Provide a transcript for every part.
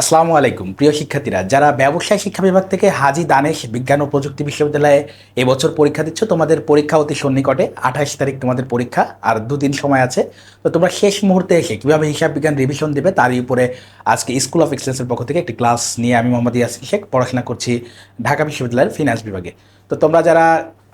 আসসালামু আলাইকুম প্রিয় শিক্ষার্থীরা, যারা ব্যবসায় শিক্ষা বিভাগ থেকে হাজী দানেশ বিজ্ঞান ও প্রযুক্তি বিশ্ববিদ্যালয়ে এবছর পরীক্ষা দিচ্ছ, তোমাদের পরীক্ষা অতি সন্নিকটে। 28 তারিখ তোমাদের পরীক্ষা, আর দুদিন সময় আছে। তো তোমরা শেষ মুহূর্তে এসে কীভাবে হিসাব বিজ্ঞান রিভিশন দেবে তারই উপরে আজকে স্কুল অফ এক্সেলেন্সের পক্ষ থেকে একটি ক্লাস নিয়ে আমি মোহাম্মদ ইয়াসির শেখ পড়াশোনা করছি ঢাকা বিশ্ববিদ্যালয়ের ফিনান্স বিভাগে। তো তোমরা যারা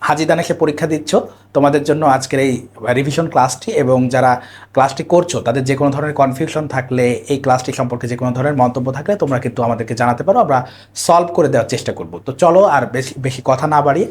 হাজী দানেশে পরীক্ষা দিচ্ছ, তোমাদের জন্য আজকের এই রিভিশন ক্লাসটি, এবং যারা ক্লাসটি করছো তাদের যে কোনো ধরনের কনফিউশন থাকলে, এই ক্লাসটি সম্পর্কে যে কোনো ধরনের মন্তব্য থাকলে তোমরা কিন্তু আমাদেরকে জানাতে পারো, আমরা সলভ করে দেওয়ার চেষ্টা করব। তো চলো আর বেশি বেশি কথা না বাড়িয়ে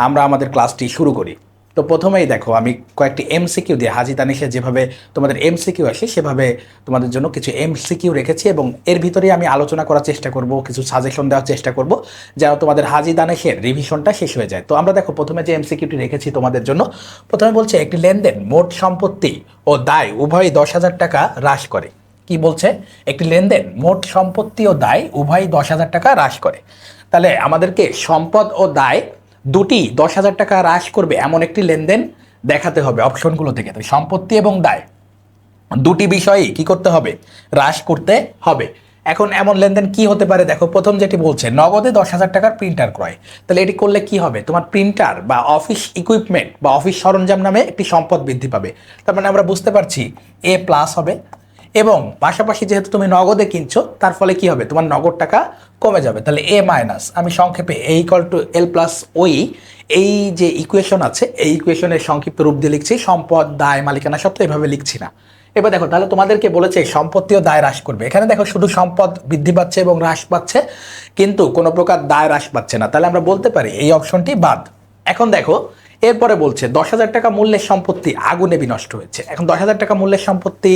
আমরা আমাদের ক্লাসটি শুরু করি। তো প্রথমেই দেখো, আমি কয়েকটি এমসিকিউ দিয়ে হাজী দানেশে যেভাবে তোমাদের এমসিকিউ আসে সেভাবে তোমাদের জন্য কিছু এমসিকিউ রেখেছি, এবং এর ভিতরেই আমি আলোচনা করার চেষ্টা করব, কিছু সাজেশন দেওয়ার চেষ্টা করব যেন তোমাদের হাজী দানেশের রিভিশনটা শেষ হয়ে যায়। তো আমরা দেখো প্রথমে যে এমসিকিউটি রেখেছি তোমাদের জন্য, প্রথমে বলছে একটি লেনদেন মোট সম্পত্তি ও দায় উভয়ই 10,000 টাকা হ্রাস করে। কি বলছে? একটি লেনদেন মোট সম্পত্তি ও দায় উভয়ই 10,000 টাকা হ্রাস করে। তাহলে আমাদেরকে সম্পদ ও দায় দুটি 10,000 টাকা হ্রাস করবে এমন একটি লেনদেন দেখাতে হবে অপশনগুলো থেকে। তো সম্পত্তি এবং দায় দুটি বিষয়ই কি করতে হবে? হ্রাস করতে হবে। এখন এমন লেনদেন কি হতে পারে? দেখো, প্রথম যেটি বলছে নগদে 10,000 টাকার প্রিন্টার ক্রয়। তাহলে এটি করলে কি হবে? তোমার প্রিন্টার বা অফিস ইকুইপমেন্ট বা অফিস সরঞ্জাম নামে একটি সম্পদ বৃদ্ধি পাবে। তার মানে আমরা বুঝতে পারছি এ প্লাস হবে, এবং পাশাপাশি যেহেতু তুমি নগদে কিনছো তার ফলে কি হবে? তোমার নগদ টাকা কমে যাবে। তাহলে এ মাইনাস, আমি সংক্ষেপে এ ইকুয়াল টু এল প্লাস ওই, এই যে ইকুয়েশন আছে এই ইকুয়েশনের সংক্ষিপ্ত রূপ দিয়ে লিখছি। সম্পদ, দায়, মালিকানা সত্ত্ব এভাবে লিখছি না। এবার দেখো, তাহলে তোমাদেরকে বলেছে সম্পত্তি ও দায় হ্রাস করবে। এখানে দেখো শুধু সম্পদ বৃদ্ধি পাচ্ছে এবং হ্রাস পাচ্ছে, কিন্তু কোনো প্রকার দায় হ্রাস পাচ্ছে না। তাহলে আমরা বলতে পারি এই অপশনটি বাদ। এখন দেখো, এরপরে বলছে 10,000 টাকা মূল্যের সম্পত্তি আগুনে বিনষ্ট হয়েছে। এখন 10,000 টাকা মূল্যের সম্পত্তি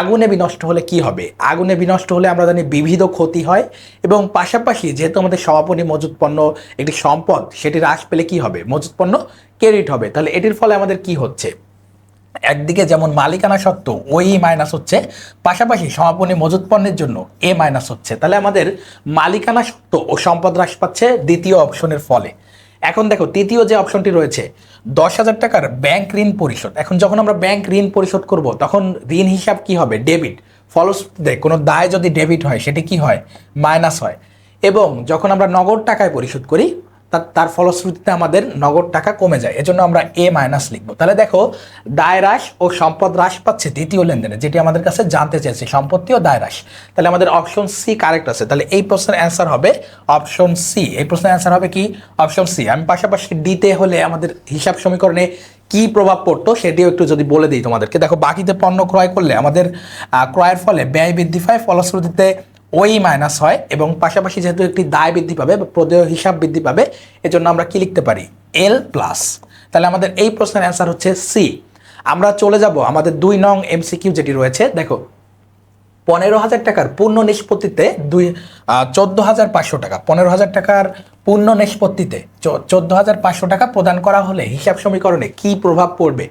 আগুনে বিনষ্ট হলে কি হবে? আগুনে বিনষ্ট হলে আমরা জানি বিবিধ ক্ষতি হয়, এবং পাশাপাশি যেহেতু আমাদের সমাপনী মজুত পণ্য একটি সম্পদ, সেটি হ্রাস পেলে কি হবে? মজুত পণ্য ক্রেডিট হবে। তাহলে এটির ফলে আমাদের কি হচ্ছে? একদিকে যেমন মালিকানা সত্ত্ব ওই মাইনাস হচ্ছে, পাশাপাশি সমাপনী মজুত পণ্যের জন্য এ মাইনাস হচ্ছে। তাহলে আমাদের মালিকানা সত্ত্ব ও সম্পদ হ্রাস পাচ্ছে দ্বিতীয় অপশনের ফলে। এখন দেখো, তৃতীয় যে অপশনটি রয়েছে 10,000 টাকার ব্যাংক ঋণ পরিশোধ। এখন যখন আমরা ব্যাংক ঋণ পরিশোধ করব তখন ঋণ হিসাব কি হবে? ডেবিট। ফলশ্রুতিতে কোনো দায় যদি ডেবিট হয় সেটি কি হয়? মাইনাস হয়। এবং যখন আমরা নগদ টাকায় পরিশোধ করি তার ফলশ্রুতিতে আমাদের নগদ টাকা কমে যায়, এজন্য আমরা এ মাইনাস লিখবো। তাহলে দেখো, দায় হ্রাস ও সম্পদ হ্রাস পাচ্ছে তৃতীয় লেনদেনে, যেটি আমাদের কাছে জানতে চেয়েছে, সম্পত্তি ও দায় হ্রাস। তাহলে আমাদের অপশন সি কারেক্ট আছে। তাহলে এই প্রশ্নের অ্যান্সার হবে অপশন সি। এই প্রশ্নের অ্যান্সার হবে কি? Option C. আমি পাশাপাশি ডিতে হলে আমাদের হিসাব সমীকরণে কি প্রভাব পড়তো সেটিও একটু যদি বলে দিই তোমাদেরকে। দেখো, বাকিতে পণ্য ক্রয় করলে আমাদের ক্রয়ের ফলে ব্যয় বৃদ্ধি পায়, ফলশ্রুতিতে ওই মাইনাস হয়, এবং পাশাপাশি যেহেতু একটি দায় বৃদ্ধি পাবে বা প্রদেয় হিসাব বৃদ্ধি পাবে, এজন্য আমরা কি লিখতে পারি? এল প্লাস। তাহলে আমাদের এই প্রশ্নের অ্যান্সার হচ্ছে সি। আমরা চলে যাব আমাদের 2 নং এমসিকিউ যেটি রয়েছে। দেখো, 15,000 টাকার পূর্ণ নিষ্পত্তিতে 14,500 টাকা, 15,000 টাকার পূর্ণ নিষ্পত্তিতে 14,500 টাকা প্রদান করা হলে হিসাব সমীকরণে কি প্রভাব পড়বে?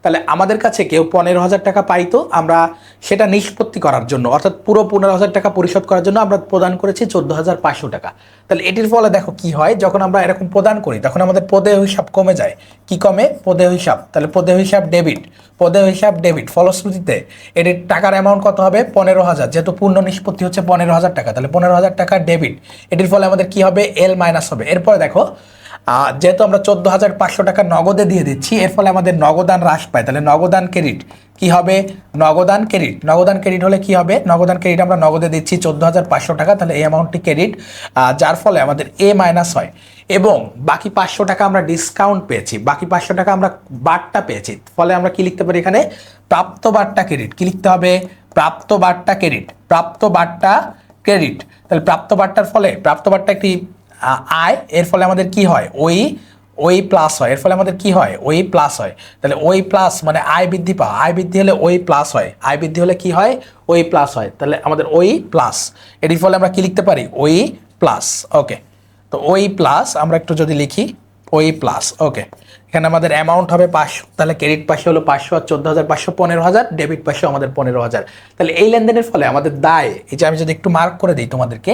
তাহলে আমাদের কাছে কেউ 15,000 টাকা পাইতো, আমরা সেটা নিষ্পত্তি করার জন্য, অর্থাৎ পুরো 15,000 টাকা পরিশোধ করার জন্য আমরা প্রদান করেছি 14,500 টাকা। তাহলে এটির ফলে দেখো কি হয়, যখন আমরা এরকম প্রদান করি তখন আমাদের প্রদেয় হিসাব কমে যায়। কি কমে? প্রদেয় হিসাব। তাহলে প্রদেয় হিসাব ডেবিট, প্রদেয় হিসাব ডেবিট, ফলশ্রুতিতে এটির টাকার অ্যামাউন্ট কত হবে? 15,000। যেহেতু পূর্ণ নিষ্পত্তি হচ্ছে 15,000 টাকা, তাহলে 15,000 টাকা ডেবিট। এটির ফলে আমাদের কি হবে? এল মাইনাস হবে। এরপরে দেখো, যেহেতু আমরা 14,500 টাকা নগদে দিয়ে দিচ্ছি, এর ফলে আমাদের নগদান হ্রাস পায়। তাহলে নগদান ক্রেডিট কি হবে? নগদান ক্রেডিট। নগদান ক্রেডিট হলে কি হবে? নগদান ক্রেডিট আমরা নগদে দিচ্ছি 14,500 টাকা, তাহলে এই অ্যামাউন্টটি ক্রেডিট, যার ফলে আমাদের এ মাইনাস হয়। এবং বাকি 500 টাকা আমরা ডিসকাউন্ট পেয়েছি, বাকি 500 টাকা আমরা বার্তা পেয়েছি, ফলে আমরা কি লিখতে পারি এখানে? প্রাপ্ত বার্তা ক্রেডিট। কি লিখতে হবে? প্রাপ্ত বার্তা ক্রেডিট, প্রাপ্ত বার্তা ক্রেডিট। তাহলে প্রাপ্ত বার্তার ফলে, প্রাপ্ত বার্তা একটি আয়, এর ফলে আমাদের কি হয়? ওই প্লাস হয়। এর ফলে আমাদের কি হয়? ওই প্লাস হয়। তাহলে ওই প্লাস মানে আয় বৃদ্ধি পাওয়া, আয় বৃদ্ধি হলে ওই প্লাস হয়, আয় বৃদ্ধি হলে কি হয়? ওই প্লাস হয়। তাহলে আমাদের ওই প্লাস, এটির ফলে আমরা কি লিখতে পারি? ওই প্লাস। ওকে, তো ওই প্লাস আমরা একটু যদি লিখি ওই প্লাস। ওকে, এখানে আমাদের অ্যামাউন্ট হবে 500, তাহলে ক্রেডিট পাশে হলো 500 আর 14,500 15,000, ডেবিট পাশে আমাদের 15,000। তাহলে এই লেনদেনের ফলে আমাদের দায়, এই যে আমি যদি একটু মার্ক করে দিই তোমাদেরকে,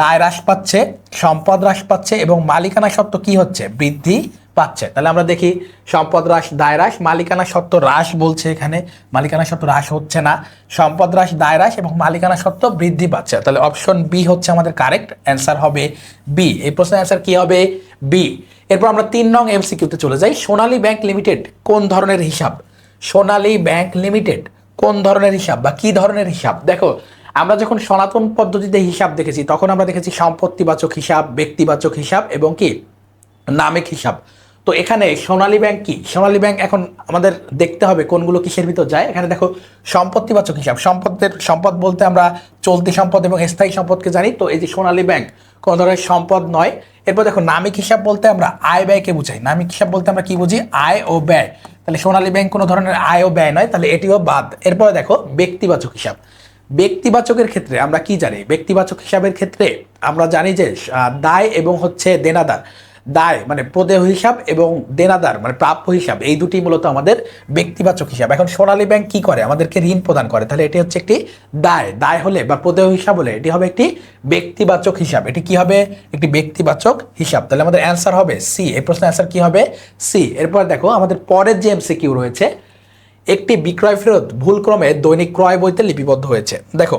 দায় হ্রাস পাচ্ছে, সম্পদ হ্রাস পাচ্ছে, এবং মালিকানা সত্ত্ব কি হচ্ছে? বৃদ্ধি পাচ্ছে। তাহলে আমরা দেখি সম্পদ হ্রাস, দায় হ্রাস, মালিকানা সত্ত্ব হ্রাস বলছে এখানে, মালিকানা সত্ত্ব হ্রাস হচ্ছে না, সম্পদ হ্রাস, দায় হ্রাস এবং মালিকানা সত্ত্ব বৃদ্ধি পাচ্ছে। তাহলে অপশন বি হচ্ছে আমাদের কারেক্ট অ্যান্সার হবে বি। এই প্রশ্নের অ্যান্সার কি হবে? বি। এরপর আমরা 3 নং এমসিকিউতে চলে যাই। সোনালী ব্যাংক লিমিটেড কোন ধরনের হিসাব? সোনালী ব্যাংক লিমিটেড কোন ধরনের হিসাব বা কি ধরনের হিসাব? দেখো, আমরা যখন সনাতন পদ্ধতিতে হিসাব দেখেছি তখন আমরা দেখেছি সম্পত্তিবাচক হিসাব, ব্যক্তিবাচক হিসাব এবং কি নামিক হিসাব। তো এখানে সোনালী ব্যাংক কি? সোনালী ব্যাংক এখন আমাদের দেখতে হবে কোনগুলো কিসের ভিতর যায়। এখানে দেখো সম্পত্তিবাচক হিসাব, সম্পদ বলতে আমরা চলতি সম্পদ এবং স্থায়ী সম্পদকে জানি। তো এই যে সোনালী ব্যাংক কোন ধরনের সম্পদ নয়। এরপর দেখো নামিক হিসাব বলতে আমরা আয় ব্যয়কে বুঝাই। নামিক হিসাব বলতে আমরা কি বুঝি? আয় ও ব্যয়। তাহলে সোনালী ব্যাংক কোনো ধরনের আয় ও ব্যয় নয়, তাহলে এটিও বাদ। এরপরে দেখো ব্যক্তিবাচক হিসাব। ব্যক্তিবাচকের ক্ষেত্রে আমরা কি জানি? ব্যক্তিবাচক হিসাবের ক্ষেত্রে আমরা জানি যে দায় এবং হচ্ছে দেনাদার, দায় মানে প্রদেয় হিসাব এবং দেনাদার মানে প্রাপ্য হিসাব, এই দুটি মূলত আমাদের ব্যক্তিবাচক হিসাব। এখন সোনালী ব্যাংক কি করে? আমাদেরকে ঋণ প্রদান করে, তাহলে এটি হচ্ছে একটি দায়। দায় হলে বা প্রদেয় হিসাব হলে এটি হবে একটি ব্যক্তিবাচক হিসাব। এটি কি হবে? একটি ব্যক্তিবাচক হিসাব। তাহলে আমাদের অ্যান্সার হবে সি। এই প্রশ্নের অ্যান্সার কি হবে? সি। এরপর দেখো আমাদের পরের যে এমসিকিউ রয়েছে, একটি বিক্রয় ফেরত ভুলক্রমে দৈনিক ক্রয় বইতে লিপিবদ্ধ হয়েছে। দেখো,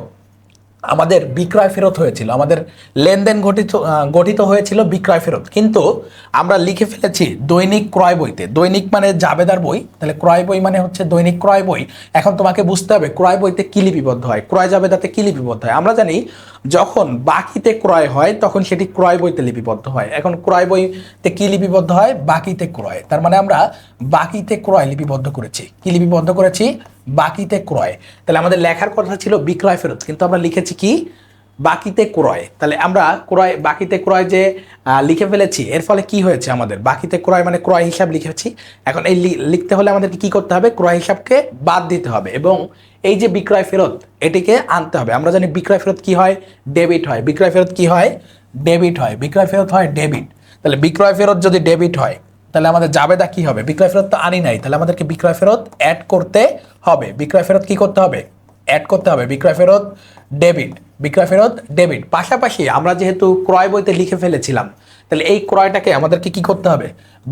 আমাদের বিক্রয় ফেরত হয়েছিল, আমাদের লেনদেন গঠিত হয়েছিল বিক্রয় ফেরত, কিন্তু আমরা লিখে ফেলেছি দৈনিক ক্রয় বইতে। দৈনিক মানে জাবেদার বই, তাহলে ক্রয় বই মানে হচ্ছে দৈনিক ক্রয় বই। এখন তোমাকে বুঝতে হবে ক্রয় বইতে কি লিপিবদ্ধ হয়, ক্রয় জাবেদাতে কি লিপিবদ্ধ হয়। আমরা জানি যখন বাকিতে ক্রয় হয় তখন সেটি ক্রয় বইতে লিপিবদ্ধ হয়। এখন ক্রয় বইতে কি লিপিবদ্ধ হয়? বাকিতে ক্রয়। তার মানে আমরা বাকিতে ক্রয় লিপিবদ্ধ করেছি। কি লিপিবদ্ধ করেছি? বাকিতে ক্রয়। তাহলে আমাদের লেখার কথা ছিল বিক্রয় ফেরত, কিন্তু আমরা লিখেছি কি? বাকিতে ক্রয়। তাহলে আমরা ক্রয়, বাকিতে ক্রয় যে লিখে ফেলেছি, এর ফলে কি হয়েছে? আমাদের বাকিতে ক্রয় মানে ক্রয় হিসাব লিখেছি। এখন এই লিখতে হলে আমাদেরকে কি করতে হবে? ক্রয় হিসাবকে বাদ দিতে হবে এবং এই যে বিক্রয় ফেরত এটিকে আনতে হবে। আমরা জানি বিক্রয় ফেরত কি হয়? ডেবিট হয়। বিক্রয় ফেরত কি হয়? ডেবিট হয়। বিক্রয় ফেরত হয় ডেবিট। তাহলে বিক্রয় ফেরত যদি ডেবিট হয় তাহলে আমাদের জাবেদা কি হবে? বিক্রয় ফেরত তো আনি নাই, তাহলে আমাদেরকে বিক্রয় ফেরত অ্যাড করতে হবে। বিক্রয় ফেরত কি করতে হবে? অ্যাড করতে হবে। বিক্রয় ফেরত ডেবিট, বিক্রয় ফেরত ডেবিট। পাশাপাশি আমরা যেহেতু ক্রয় বইতে লিখে ফেলেছিলাম, তাহলে এই ক্রয়টাকে আমাদেরকে কি করতে হবে?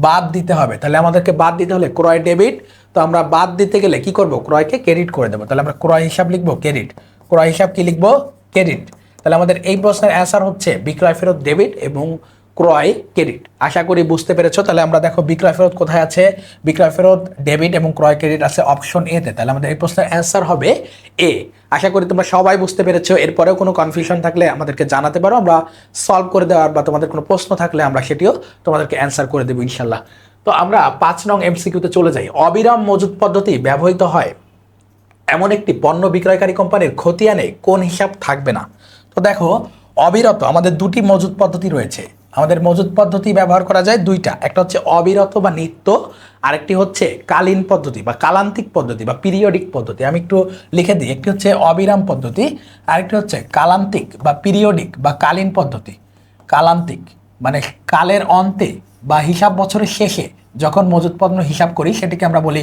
বাদ দিতে হবে। তাহলে আমাদেরকে বাদ দিতে হলে ক্রয় ডেবিট, তো আমরা বাদ দিতে গেলে কি করব? ক্রয়কে ক্রেডিট করে দেবো। তাহলে আমরা ক্রয় হিসাব লিখবো ক্রেডিট, ক্রয় হিসাব কি লিখবো? ক্রেডিট। তাহলে আমাদের এই প্রশ্নের অ্যান্সার হচ্ছে বিক্রয় ফেরত ডেবিট এবং ক্রয় ক্রেডিট। আশা করি বুঝতে পেরেছো। তাহলে আমরা দেখো বিক্রয় ফেরত কোথায় আছে? বিক্রয় ফেরত ডেবিট এবং ক্রয় ক্রেডিট আছে অপশন এ তে। তাহলে আমাদের এই প্রশ্নের অ্যান্সার হবে এ। আশা করি তোমরা সবাই বুঝতে পেরেছো। এরপরেও কোনো কনফিউশন থাকলে আমাদেরকে জানাতে পারো, আমরা সলভ করে দেওয়ার, বা তোমাদের কোনো প্রশ্ন থাকলে আমরা সেটিও তোমাদেরকে অ্যান্সার করে দেবো ইনশাল্লাহ। তো আমরা 5 নং এমসিকিউতে চলে যাই। অবিরাম মজুত পদ্ধতি ব্যবহৃত হয় এমন একটি পণ্য বিক্রয়কারী কোম্পানির খতিয়ানে কোন হিসাব থাকবে না? তো দেখো, অবিরত আমাদের দুটি মজুত পদ্ধতি রয়েছে। আমাদের মজুত পদ্ধতি ব্যবহার করা যায় দুইটা, একটা হচ্ছে অবিরত বা নিত্য, আরেকটি হচ্ছে কালীন পদ্ধতি বা কালান্তিক পদ্ধতি বা পিরিয়ডিক পদ্ধতি। আমি একটু লিখে দিই, একটি হচ্ছে অবিরাম পদ্ধতি, আরেকটি হচ্ছে কালান্তিক বা পিরিয়ডিক বা কালীন পদ্ধতি। কালান্তিক মানে কালের অন্তে বা হিসাব বছরের শেষে যখন মজুত পণ্য হিসাব করি সেটিকে আমরা বলি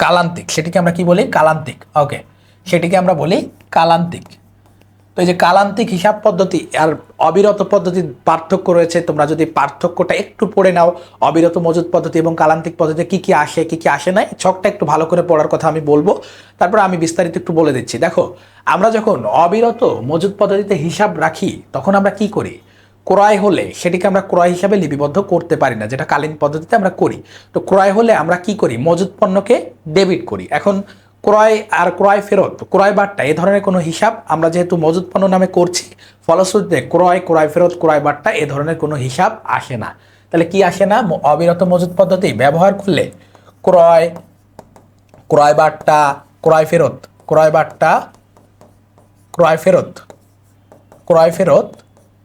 কালান্তিক। সেটিকে আমরা কি বলি? কালান্তিক। ওকে, সেটিকে আমরা বলি কালান্তিক। তো এই যে কালান্তিক হিসাব পদ্ধতি আর অবিরত পদ্ধতির পার্থক্য রয়েছে। তোমরা যদি পার্থক্যটা একটু পড়ে নাও, অবিরত মজুত পদ্ধতি এবং কালান্তিক পদ্ধতি কি কি আসে কি কি আসে না, ছকটা একটু ভালো করে পড়ার কথা আমি বলবো, তারপর আমি বিস্তারিত একটু বলে দিচ্ছি। দেখো, আমরা যখন অবিরত মজুত পদ্ধতিতে হিসাব রাখি তখন আমরা কি করি? ক্রয় হলে সেটিকে আমরা ক্রয় হিসাবে লিপিবদ্ধ করতে পারি না, যেটা কালীন পদ্ধতিতে আমরা করি। তো ক্রয় হলে আমরা কি করি? মজুত পণ্যকে ডেবিট করি। এখন ক্রয় আর ক্রয় ফেরত, ক্রয় বার্তা, এই ধরনের কোনো হিসাব আমরা যেহেতু মজুত পণ্য নামে করছি, ফলশ্রুতিতে ক্রয়, ক্রয় ফেরত, ক্রয় বার্তা এ ধরনের কোনো হিসাব আসে না। তাহলে কি আসে না? অবিরত মজুত পদ্ধতি ব্যবহার করলে ক্রয়, ক্রয় বার্তা, ক্রয় ফেরত, ক্রয় বার্তা, ক্রয় ফেরত, ক্রয় ফেরত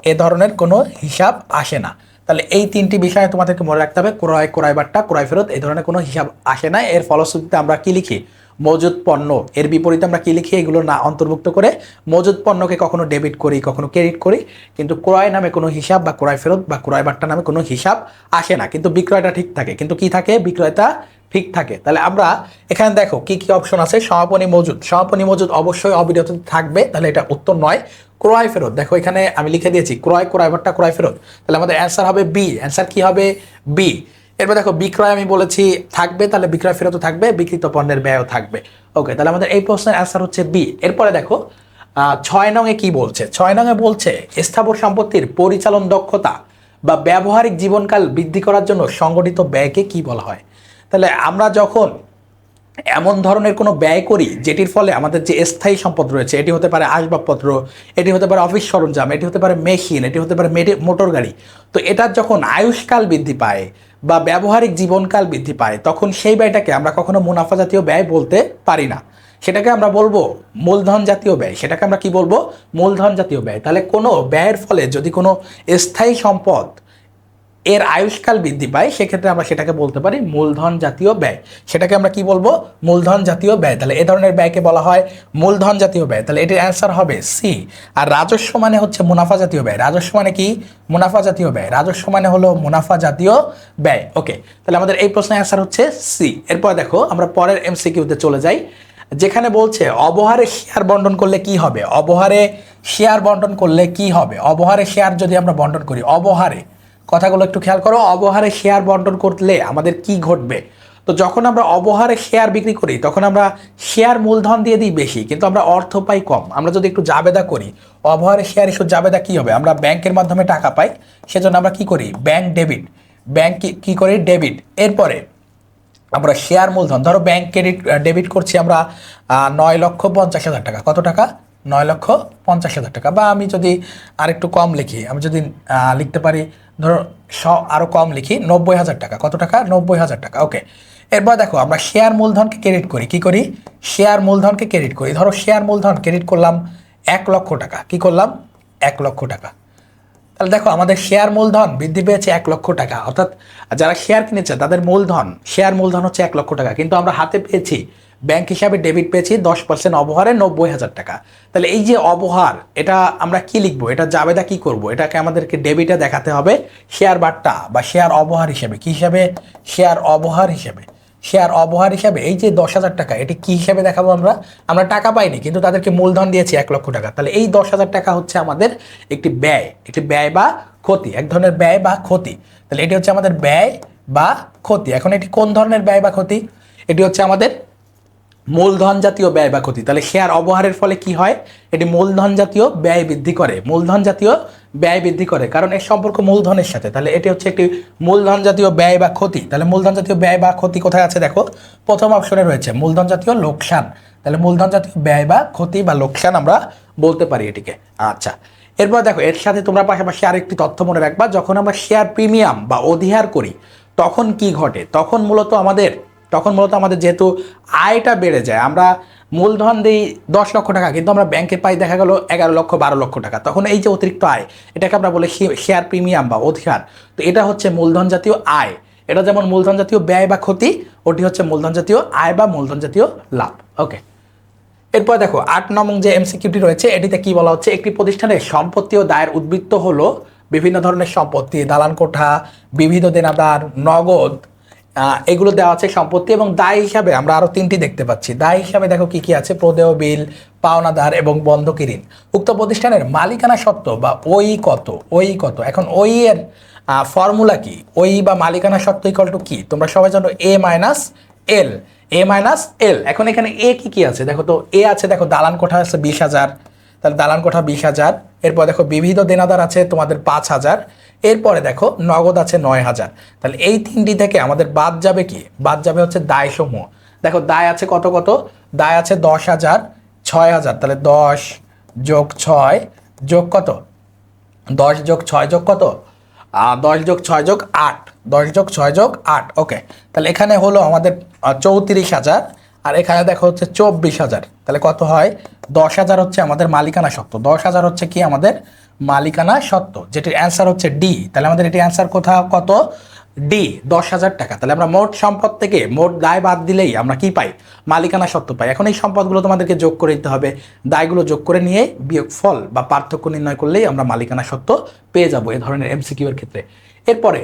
এ ধরনের কোনো হিসাব আসে না। তাহলে এই তিনটি বিষয়ে তোমাদেরকে মনে রাখতে হবে। ক্রয়, ক্রয় বার্তা, ক্রয় ফেরত এই ধরনের কোনো হিসাব আসে না। এর ফলশ্রুতিতে আমরা কি লিখি? মজুত পণ্য। এর বিপরীতে আমরা কি লিখি? এগুলো না অন্তর্ভুক্ত করে মজুত পণ্যকে কখনো ডেবিট করি, কখনো ক্রেডিট করি, কিন্তু ক্রয় নামে কোনো হিসাব বা ক্রয় ফেরত বা ক্রয় বার্তা নামে কোনো হিসাব আসে না। কিন্তু বিক্রয়টা ঠিক থাকে। কিন্তু কি থাকে? বিক্রয়টা ঠিক থাকে। তাহলে আমরা এখানে দেখো কি কি অপশন আছে। সমাপনী মজুদ, সমাপনী মজুদ অবশ্যই অবিরত থাকবে, তাহলে এটা উত্তর নয়। ক্রয় ফেরত, দেখো এখানে আমি লিখে দিয়েছি ক্রয়, ক্রয় বার্তা, ক্রয় ফেরত, তাহলে আমাদের অ্যান্সার হবে বি। অ্যান্সার কি হবে? বি। এরপর দেখো বিক্রয় আমি বলেছি থাকবে, তাহলে বিক্রয় ফেরতও থাকবে, বিক্রিত পণ্যের ব্যয়ও থাকবে। ওকে, তাহলে আমাদের এই প্রশ্নের অ্যান্সার হচ্ছে বি। এরপরে দেখো 6 নং কি বলছে। 6 নং বলছে স্থাবর সম্পত্তির পরিচালন দক্ষতা বা ব্যবহারিক জীবনকাল বৃদ্ধি করার জন্য সংগঠিত ব্যয়কে কি বলা হয়। তাহলে আমরা যখন এমন ধরনের কোনো ব্যয় করি যেটির ফলে আমাদের যে স্থায়ী সম্পদ রয়েছে, এটি হতে পারে আসবাবপত্র, এটি হতে পারে অফিস সরঞ্জাম, এটি হতে পারে মেশিন, এটি হতে পারে মোটর গাড়ি, তো এটার যখন আয়ুষ্কাল বৃদ্ধি পায় বা ব্যবহারিক জীবনকাল বৃদ্ধি পায় তখন সেই ব্যয়টাকে আমরা কখনো মুনাফা জাতীয় ব্যয় বলতে পারি না, সেটাকে আমরা বলবো মূলধন জাতীয় ব্যয়। সেটাকে আমরা কি বলবো? মূলধন জাতীয় ব্যয়। তাহলে কোনো ব্যয়ের ফলে যদি কোনো স্থায়ী সম্পদ এর আয়ুষ্কাল বৃদ্ধি পায় সেক্ষেত্রে আমরা সেটাকে বলতে পারি মূলধন জাতীয় ব্যয়। সেটাকে আমরা কি বলবো? মূলধন জাতীয় ব্যয়। তাহলে এ ধরনের ব্যয়কে বলা হয় মূলধন জাতীয় ব্যয়। তাহলে এটির অ্যান্সার হবে সি। আর রাজস্ব মানে হচ্ছে মুনাফা জাতীয় ব্যয়। রাজস্ব মানে কি? মুনাফা জাতীয় ব্যয়। রাজস্ব মানে হলো মুনাফা জাতীয় ব্যয়। ওকে, তাহলে আমাদের এই প্রশ্নের অ্যান্সার হচ্ছে সি। এরপর দেখো আমরা পরের এমসিকিউতে চলে যাই, যেখানে বলছে অবহারে শেয়ার বন্টন করলে কি হবে। অবহারে শেয়ার বন্টন করলে কি হবে? অবহারে শেয়ার যদি আমরা বন্টন করি, অবহারে, কথাগুলো একটু খেয়াল করো, অবহারে শেয়ার বন্টন করলে আমাদের কি ঘটবে। তো যখন আমরা অবহারে শেয়ার বিক্রি করি তখন আমরা শেয়ার মূলধন দিয়ে দিই বেশি, কিন্তু আমরা অর্থ পাই কম। আমরা যদি একটু জাবেদা করি, অবহারে শেয়ার ইস্যু জাবেদা কি হবে? আমরা ব্যাংকের মাধ্যমে টাকা পাই, সেজন্য আমরা কি করি? ব্যাংক ডেবিট, ব্যাংক কি করি? ডেবিট। এরপরে আমরা শেয়ার মূলধন, ধরো ব্যাংক ক্রেডিট ডেবিট করছি আমরা 9,50,000 টাকা। কত টাকা? 9,50,000 টাকা। বা আমি যদি আরেকটু কম লিখি, আমি যদি লিখতে পারি, ধরো আরও কম লিখি, 90,000 টাকা। কত টাকা? 90,000 টাকা। ওকে, এরপর দেখো আমরা শেয়ার মূলধনকে ক্রেডিট করি। কি করি? শেয়ার মূলধনকে ক্রেডিট করি। ধরো শেয়ার মূলধন ক্রেডিট করলাম 1,00,000 টাকা। কি করলাম? 1,00,000 টাকা। তাহলে দেখো আমাদের শেয়ার মূলধন বৃদ্ধি পেয়েছে 1,00,000 টাকা, অর্থাৎ যারা শেয়ার কিনেছে তাদের মূলধন, শেয়ার মূলধন হচ্ছে 1,00,000 টাকা, কিন্তু আমরা হাতে পেয়েছি ব্যাংক হিসাবে ডেবিট পেয়েছি 10% অবহারে 90,000 টাকা। তাহলে এই যে অবহার, এটা আমরা কি লিখবো? এটা জাবেদা কি করব? এটাকে আমাদেরকে ডেবিটে দেখাতে হবে শেয়ার বাট্টা বা শেয়ার অবহার হিসেবে। কি হিসাবে? শেয়ার অবহার হিসেবে। শেয়ার অবহার হিসাবে এই যে 10,000 টাকা, এটি কি হিসাবে দেখাবো? আমরা টাকা পাইনি, কিন্তু তাদেরকে মূলধন দিয়েছি 1,00,000 টাকা। তাহলে এই 10,000 টাকা হচ্ছে আমাদের একটি ব্যয়, একটি ব্যয় বা ক্ষতি, এক ধরনের ব্যয় বা ক্ষতি। তাহলে এটি হচ্ছে আমাদের ব্যয় বা ক্ষতি। এখন এটি কোন ধরনের ব্যয় বা ক্ষতি? এটি হচ্ছে আমাদের মূলধন জাতীয় ব্যয় বা ক্ষতি। তাহলে শেয়ার অবহারের ফলে কি হয়? এটি মূলধন জাতীয় ব্যয় বৃদ্ধি করে, মূলধন জাতীয় ব্যয় বৃদ্ধি করে, কারণ এর সম্পর্ক মূলধনের সাথে। তাহলে এটি হচ্ছে একটি মূলধন জাতীয় ব্যয় বা ক্ষতি। তাহলে মূলধন জাতীয় ব্যয় বা ক্ষতি কোথায় আছে? দেখো প্রথম অপশনে রয়েছে মূলধন জাতীয় লোকসান। তাহলে মূলধন জাতীয় ব্যয় বা ক্ষতি বা লোকসান আমরা বলতে পারি এটিকে। আচ্ছা, এরপর দেখো এর সাথে তোমরা পাশাপাশি আরেকটি তথ্য মনে রাখবা, যখন আমরা শেয়ার প্রিমিয়াম বা অধিহার করি তখন কি ঘটে? তখন মূলত আমাদের যেহেতু আয়টা বেড়ে যায়, আমরা মূলধন দিই 10,00,000 টাকা, কিন্তু আমরা ব্যাংকে পাই দেখা গেল 11,00,000 12,00,000 টাকা। তখন এই যে অতিরিক্ত আয়, এটাকে আমরা বলি শেয়ার প্রিমিয়াম বা অধিকার। তো এটা হচ্ছে মূলধন জাতীয় আয়। এটা যেমন মূলধন জাতীয় ব্যয় বা ক্ষতি, ওটি হচ্ছে মূলধন জাতীয় আয় বা মূলধন জাতীয় লাভ। ওকে, এরপর দেখো 8 নম্বর যে এমসিকিউটি রয়েছে, এটিতে কি বলা হচ্ছে? একটি প্রতিষ্ঠানের সম্পত্তি ও দায়ের উদ্বৃত্ত হলো বিভিন্ন ধরনের সম্পত্তি, দালান কোঠা, বিবিধ দেনাদার, নগদ, এগুলো দেওয়া আছে সম্পত্তি। এবং দায় হিসাবে আমরা আরো 3টি দেখতে পাচ্ছি। দায় হিসাবে দেখো কি কি আছে? প্রদেয় বিল, পাওনাদার এবং বন্ধকি ঋণ। উক্ত প্রতিষ্ঠানের মালিকানা সত্ত্ব বা ওই কত। এখন ওই এর ফর্মুলা কি? ওই বা মালিকানা সত্ত্ব ইকুয়াল টু কি? তোমরা সবাই জানো এ মাইনাস এল। এখন এখানে এ কি আছে? দেখো তো এ আছে, দেখো দালান কোঠা আছে 20,000, তাহলে দালান কোঠা 20,000। এরপর দেখো বিবিধ দেনাদার আছে তোমাদের 5,000। এরপরে দেখো নগদ আছে 9,000। তাহলে এই 3টি থেকে আমাদের বাদ যাবে কি? বাদ যাবে হচ্ছে দায় সমূহ। দেখো দায় আছে কত? দায় আছে 10,000, 6,000। তাহলে 10 যোগ 6 যোগ কত? 10 যোগ 6 যোগ কত? 10 যোগ 6 যোগ 8। 10 যোগ 6 যোগ 8। ওকে, তাহলে এখানে হলো আমাদের 34,000, আর এখানে দেখো হচ্ছে 24,000। তাহলে কত হয়? 10,000 হচ্ছে আমাদের মালিকানা সত্ত্ব। 10,000 হচ্ছে কি আমাদের মালিকানা সত্ত্ব, যেটির অ্যান্সার হচ্ছে ডি। তাহলে আমাদের এটি অ্যান্সার কত? ডি, 10,000 টাকা। তাহলে আমরা মোট সম্পদ থেকে মোট দায় বাদ দিলেই আমরা কি পাই? মালিকানা সত্ত্ব পাই। এখন এই সম্পদগুলো তোমাদেরকে যোগ করে দিতে হবে, দায়গুলো যোগ করে নিয়ে বিয়োগফল বা পার্থক্য নির্ণয় করলেই আমরা মালিকানা সত্ত্ব পেয়ে যাবো এই ধরনের এমসিকিউ এর ক্ষেত্রে। এরপরে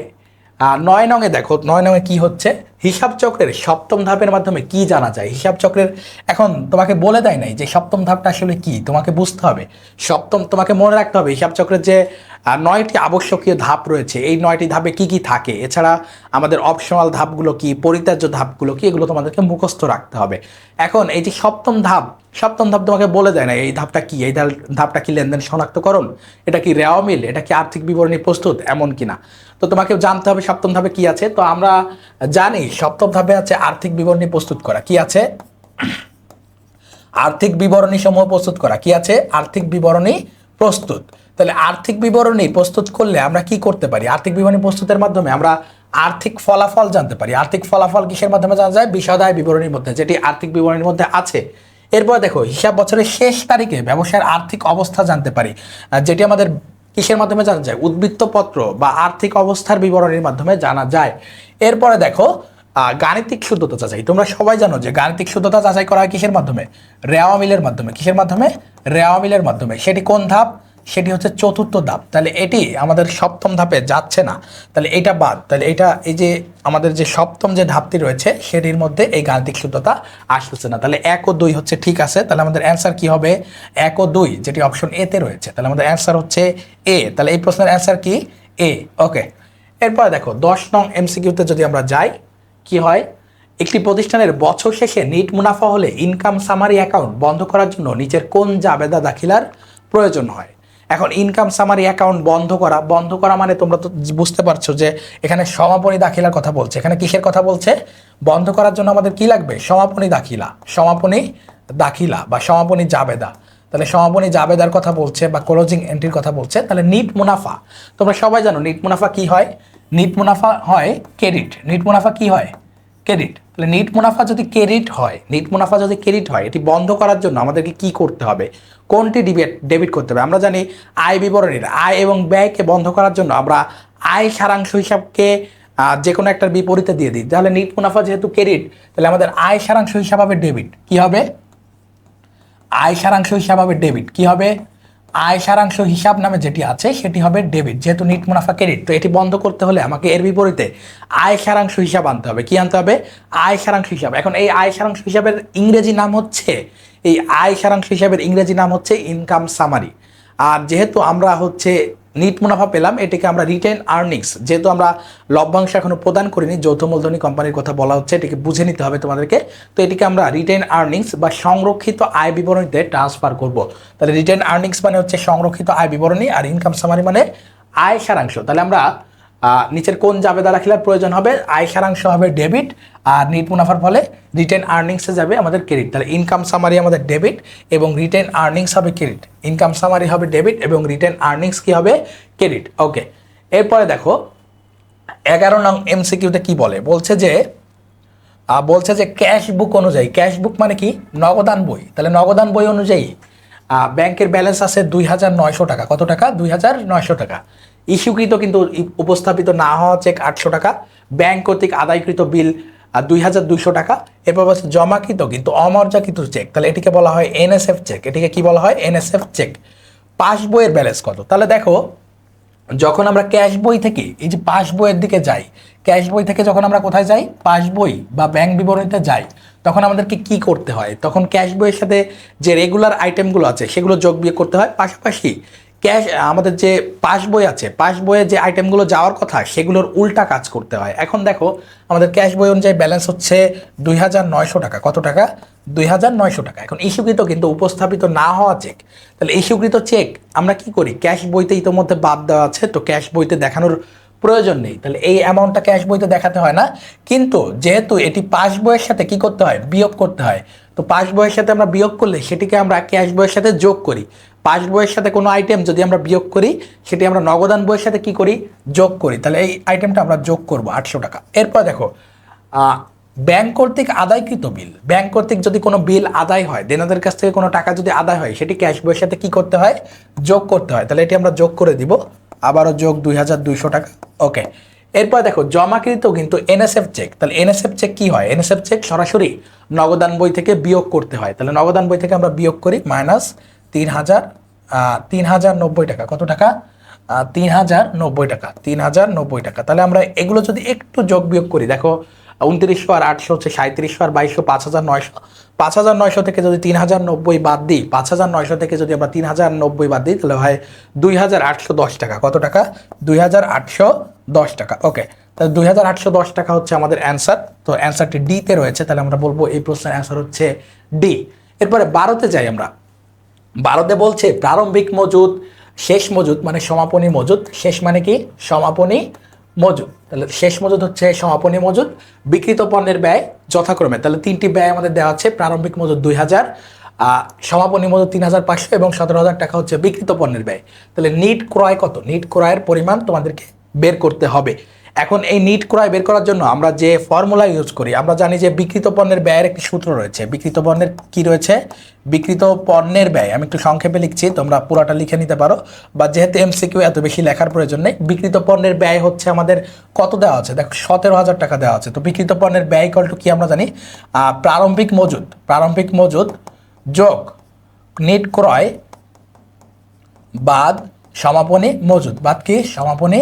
9 নংয়ে দেখো, 9 নংয়ে কি হচ্ছে? হিসাব চক্রের 7ম ধাপের মাধ্যমে কি জানা যায়? হিসাব চক্রের এখন তোমাকে বলে দেয় নাই যে 7ম ধাপটা আসলে কি, তোমাকে বুঝতে হবে। তোমাকে মনে রাখতে হবে হিসাব চক্রের যে আর 9টি আবশ্যকীয় ধাপ রয়েছে। এই 9টি ধাপে কি কি থাকে, এছাড়া আমাদের অপশনাল ধাপগুলো কি, পরিত্যাজ্য ধাপগুলো কি, এগুলো তোমাদেরকে মুখস্থ রাখতে হবে। এখন এই যে সপ্তম ধাপ তোমাকে বলে দেয় না এই ধাপটা কি, এই ধাপটা কি লেনদেন শনাক্তকরণ, এটা কি রেওয়া মিল, এটা কি আর্থিক বিবরণী প্রস্তুত, এমন কিনা। তো তোমাকে জানতে হবে সপ্তম ধাপে কি আছে। তো আমরা জানি সপ্তম ধাপে আছে আর্থিক বিবরণী প্রস্তুত করা। কি আছে? আর্থিক বিবরণী সমূহ প্রস্তুত করা। কি আছে? আর্থিক বিবরণী প্রস্তুত। তাহলে আর্থিক বিবরণী প্রস্তুত করলে আমরা কি করতে পারি? আর্থিক বিবরণী প্রস্তুতের মাধ্যমে আমরা আর্থিক ফলাফল জানতে পারি। আর্থিক ফলাফল কিসের মাধ্যমে জানা যায়? বিশদ আয় বিবরণীর মধ্যে, যেটি আর্থিক বিবরণীর মধ্যে আছে। এরপর দেখো হিসাব বছরের শেষ তারিখে ব্যবসার আর্থিক অবস্থা জানতে পারি, যেটি আমাদের কিসের মাধ্যমে জানা যায়? উদ্বৃত্তপত্র বা আর্থিক অবস্থার বিবরণীর মাধ্যমে জানা যায়। এরপরে দেখো গাণিতিক শুদ্ধতা যাচাই। তোমরা সবাই জানো যে গাণিতিক শুদ্ধতা যাচাই করা হয় কিসের মাধ্যমে? রেওয়া মিলের মাধ্যমে। কিসের মাধ্যমে? রেওয়া মিলের মাধ্যমে। সেটি কোন ধাপ? সেটি হচ্ছে চতুর্থ ধাপ। তাহলে এটি আমাদের সপ্তম ধাপে যাচ্ছে না, তাহলে এটা বাদ। তাহলে এটা এই যে আমাদের যে সপ্তম যে ধাপটি রয়েছে সেটির মধ্যে এই গাণিতিক শুদ্ধতা আসতেছে না। তাহলে 1 ও 2 হচ্ছে ঠিক আছে। তাহলে আমাদের অ্যান্সার কি হবে? 1 ও 2, যেটি অপশন এ তে রয়েছে। তাহলে আমাদের অ্যান্সার হচ্ছে এ। তাহলে এই প্রশ্নের অ্যান্সার কি? এ। ওকে, এরপরে দেখো 10 নং এমসিকিউতে যদি আমরা যাই, কি হয়? একটি প্রতিষ্ঠানের বছর শেষে নিট মুনাফা হলে ইনকাম সামারি অ্যাকাউন্ট বন্ধ করার জন্য নিচের কোন জাবেদা দাখিলার প্রয়োজন হয়? এখন ইনকাম সামারি অ্যাকাউন্ট বন্ধ করা মানে তোমরা তো বুঝতে পারছো যে এখানে সমাপনী দাখিলার কথা বলছে। এখানে কিসের কথা বলছে? বন্ধ করার জন্য আমাদের কি লাগবে? সমাপনী দাখিলা বা সমাপনী জাবেদা। তাহলে সমাপনী জাবেদার কথা বলছে বা ক্লোজিং এন্ট্রির কথা বলছে। তাহলে নিট মুনাফা, তোমরা সবাই জানো নিট মুনাফা কি হয়? নিট মুনাফা হয় ক্রেডিট। নিট মুনাফা কি হয়? ক্রেডিট। তাহলে নিট মুনাফা যদি ক্রেডিট হয়, এটি বন্ধ করার জন্য আমাদেরকে কি করতে হবে? কোনটি ডেবিট করতে হবে? আমরা জানি আয় বিবরণীর আয় এবং ব্যয়কে বন্ধ করার জন্য আমরা আয় সারাংশ হিসাবকে যে কোনো একটার বিপরীতে দিয়ে দিই। তাহলে নিট মুনাফা যেহেতু ক্রেডিট, তাহলে আমাদের আয় সারাংশ হিসাব হবে ডেবিট। কি হবে? আয় সারাংশ হিসাব হবে ডেবিট। কি হবে? আয় সারাংশ হিসাব নামে যেটি আছে সেটি হবে ডেবিট, যেহেতু নিট মুনাফা ক্রেডিট। তো এটি বন্ধ করতে হলে আমাকে এর বিপরীতে আয় সারাংশ হিসাব আনতে হবে। কি আনতে হবে? আয় সারাংশ হিসাব। এখন এই আয় সারাংশ হিসাবের ইংরেজি নাম হচ্ছে, এই আয় সারাংশ হিসাবের ইংরেজি নাম হচ্ছে ইনকাম সামারি। আর যেহেতু আমরা হচ্ছে নিট মুনাফা পেলাম, এটিকে আমরা রিটেন আর্নিংস, যেহেতু আমরা লভ্যাংশ এখনো প্রদান করিনি, যৌথ মূলধনী কোম্পানির কথা বলা হচ্ছে, এটিকে বুঝে নিতে হবে তোমাদেরকে। তো এটিকে আমরা রিটেন আর্নিংস বা সংরক্ষিত আয় বিবরণীতে ট্রান্সফার করব। তাহলে রিটেন আর্নিংস মানে হচ্ছে সংরক্ষিত আয় বিবরণী, আর ইনকাম সামারি মানে আয় সারাংশ। তাহলে আমরা নিচের কোন জাবেদা দাখিলার প্রয়োজন হবে? আয় সারাংশ হবে ডেবিট, আর নিট মুনাফার ফলে রিটেন আর্নিংসে যাবে আমাদের ক্রেডিট। তাহলে ইনকাম সামারি আমাদের ডেবিট এবং রিটেন আর্নিংস হবে ক্রেডিট। ইনকাম সামারি হবে ডেবিট এবং রিটেন আর্নিংস কি হবে? ক্রেডিট। ওকে, এরপরে দেখো 11 নং এমসিকিউতে কি বলে? বলছে যে ক্যাশ বুক অনুযায়ী, ক্যাশ বুক মানে কি? নগদান বই। তাহলে নগদান বই অনুযায়ী ব্যাংকের ব্যালেন্স আছে 2,900 টাকা। কত টাকা? 2,900 টাকা। ইস্যুকৃত কিন্তু উপস্থাপিত না হওয়া চেক 800 টাকা। ব্যাংক কর্তৃক আদায়কৃত বিল 2,200 টাকা। এরপর বলছে জমাকৃত কিন্তু অমর্যাকৃত চেক, তাহলে এটিকে বলা হয় এনএসএফ চেক। এটিকে কি বলা হয়? NSF check. পাস বইয়ের ব্যালেন্স কত? তাহলে দেখো যখন আমরা ক্যাশ বই থেকে এই যে পাস বইয়ের দিকে যাই, ক্যাশ বই থেকে যখন আমরা কোথায় যাই? পাস বই বা ব্যাংক বিবরণীতে যাই, তখন আমাদেরকে কি করতে হয়? তখন ক্যাশ বইয়ের সাথে যে রেগুলার আইটেমগুলো আছে সেগুলো যোগ বিয়োগ করতে হয়। পাশাপাশি ক্যাশ আমাদের যে পাস বই আছে, পাস বইয়ে যে আইটেমগুলো যাওয়ার কথা সেগুলোর উল্টা কাজ করতে হয়। এখন দেখো আমাদের ক্যাশ বই অনুযায়ী ব্যালেন্স হচ্ছে 2,900 টাকা। কত টাকা? 2,900 টাকা। এখন ইস্যুকৃত কিন্তু উপস্থাপিত না হওয়া চেক, তাহলে ইস্যুকৃত চেক আমরা কি করি? ক্যাশ বইতে ইতোমধ্যে বাদ দেওয়া আছে, তো ক্যাশ বইতে দেখানোর প্রয়োজন নেই। তাহলে এই অ্যামাউন্টটা ক্যাশ বইতে দেখাতে হয় না, কিন্তু যেহেতু এটি পাস বইয়ের সাথে কি করতে হয়? বিয়োগ করতে হয়। তো পাস বইয়ের সাথে আমরা বিয়োগ করলে সেটিকে আমরা ক্যাশ বইয়ের সাথে যোগ করি। পাস বইয়ের সাথে কোনো আইটেম যদি আমরা বিয়োগ করি, সেটি আমরা নগদান বইয়ের সাথে কি করি? যোগ করি। তাহলে এই আইটেমটা আমরা যোগ করব 800 টাকা। এরপর দেখো ব্যাংক কর্তৃক আদায়কৃত বিল, ব্যাংক কর্তৃক যদি কোনো বিল আদায় হয়, দেনাদের কাছ থেকে কোনো টাকা যদি আদায় হয়, সেটি ক্যাশ বইয়ের সাথে কি করতে হয়? যোগ করতে হয়। তাহলে এটি আমরা যোগ করে দিব, আবারও যোগ 2,200 টাকা। ওকে, এরপর দেখো জমাকৃত কিন্তু এনএসএফ চেক। তাহলে এনএসএফ চেক কি হয়? এনএসএফ চেক সরাসরি নগদান বই থেকে বিয়োগ করতে হয়। তাহলে নগদান বই থেকে আমরা বিয়োগ করি মাইনাস 3,090 টাকা। কত টাকা? 3,090 টাকা। 3,090 টাকা। তাহলে আমরা এগুলো যদি একটু যোগ বিয়োগ করি, দেখো 2900 আর 800 হচ্ছে 3700 আর 2200 5900। 5900 থেকে যদি 3090 বাদ দিই, 5900 থেকে যদি আমরা 3090 বাদ দিই, তাহলে হয় 2810 টাকা। কত টাকা? 2810 টাকা। ওকে, তাহলে 2810 টাকা হচ্ছে আমাদের অ্যান্সার। তো অ্যান্সারটি ডিতে রয়েছে, তাহলে আমরা বলবো এই প্রশ্নের অ্যান্সার হচ্ছে ডি। এরপরে 12তে যাই আমরা। 12তে বলছে প্রারম্ভিক মজুদ, শেষ মজুদ মানে সমাপনী মজুদ। শেষ মানে কি? সমাপনী মজুদ। তাহলে শেষ মজুদ হচ্ছে সমাপনী মজুদ, বিক্রিত পণ্যের ব্যয় যথাক্রমে। তাহলে তিনটি ব্যয় আমাদের দেওয়া আছে। প্রারম্ভিক মজুদ 2000, সমাপনী মজুদ 3500 এবং 17000 টাকা হচ্ছে বিক্রিত পণ্যের ব্যয়। তাহলে নিট ক্রয় কত? নিট ক্রয়ের পরিমাণ তোমাদেরকে বের করতে হবে। এখন এই নিট ক্রয় বের করার জন্য আমরা যে ফর্মুলা ইউজ করি, আমরা জানি যে বিক্রিত পণ্যের ব্যয়ের একটি সূত্র রয়েছে। বিক্রিত পণ্যের কি রয়েছে? বিক্রিত পণ্যের ব্যয়, আমি একটু সংক্ষেপে লিখছি, তোমরা পুরোটা লিখে নিতে পারো, বা যেহেতু এমসিকিউ এত বেশি লেখার প্রয়োজন নেই। বিক্রিত পণ্যের ব্যয় হচ্ছে আমাদের কত দেওয়া আছে? দেখো 17000 টাকা দেওয়া আছে। তো বিক্রিত পণ্যের ব্যয় ইকুয়াল টু কি আমরা জানি? প্রারম্ভিক মজুদ, প্রারম্ভিক মজুদ যোগ নিট ক্রয় বাদ সমাপনী মজুদ, বাদ কি? সমাপনী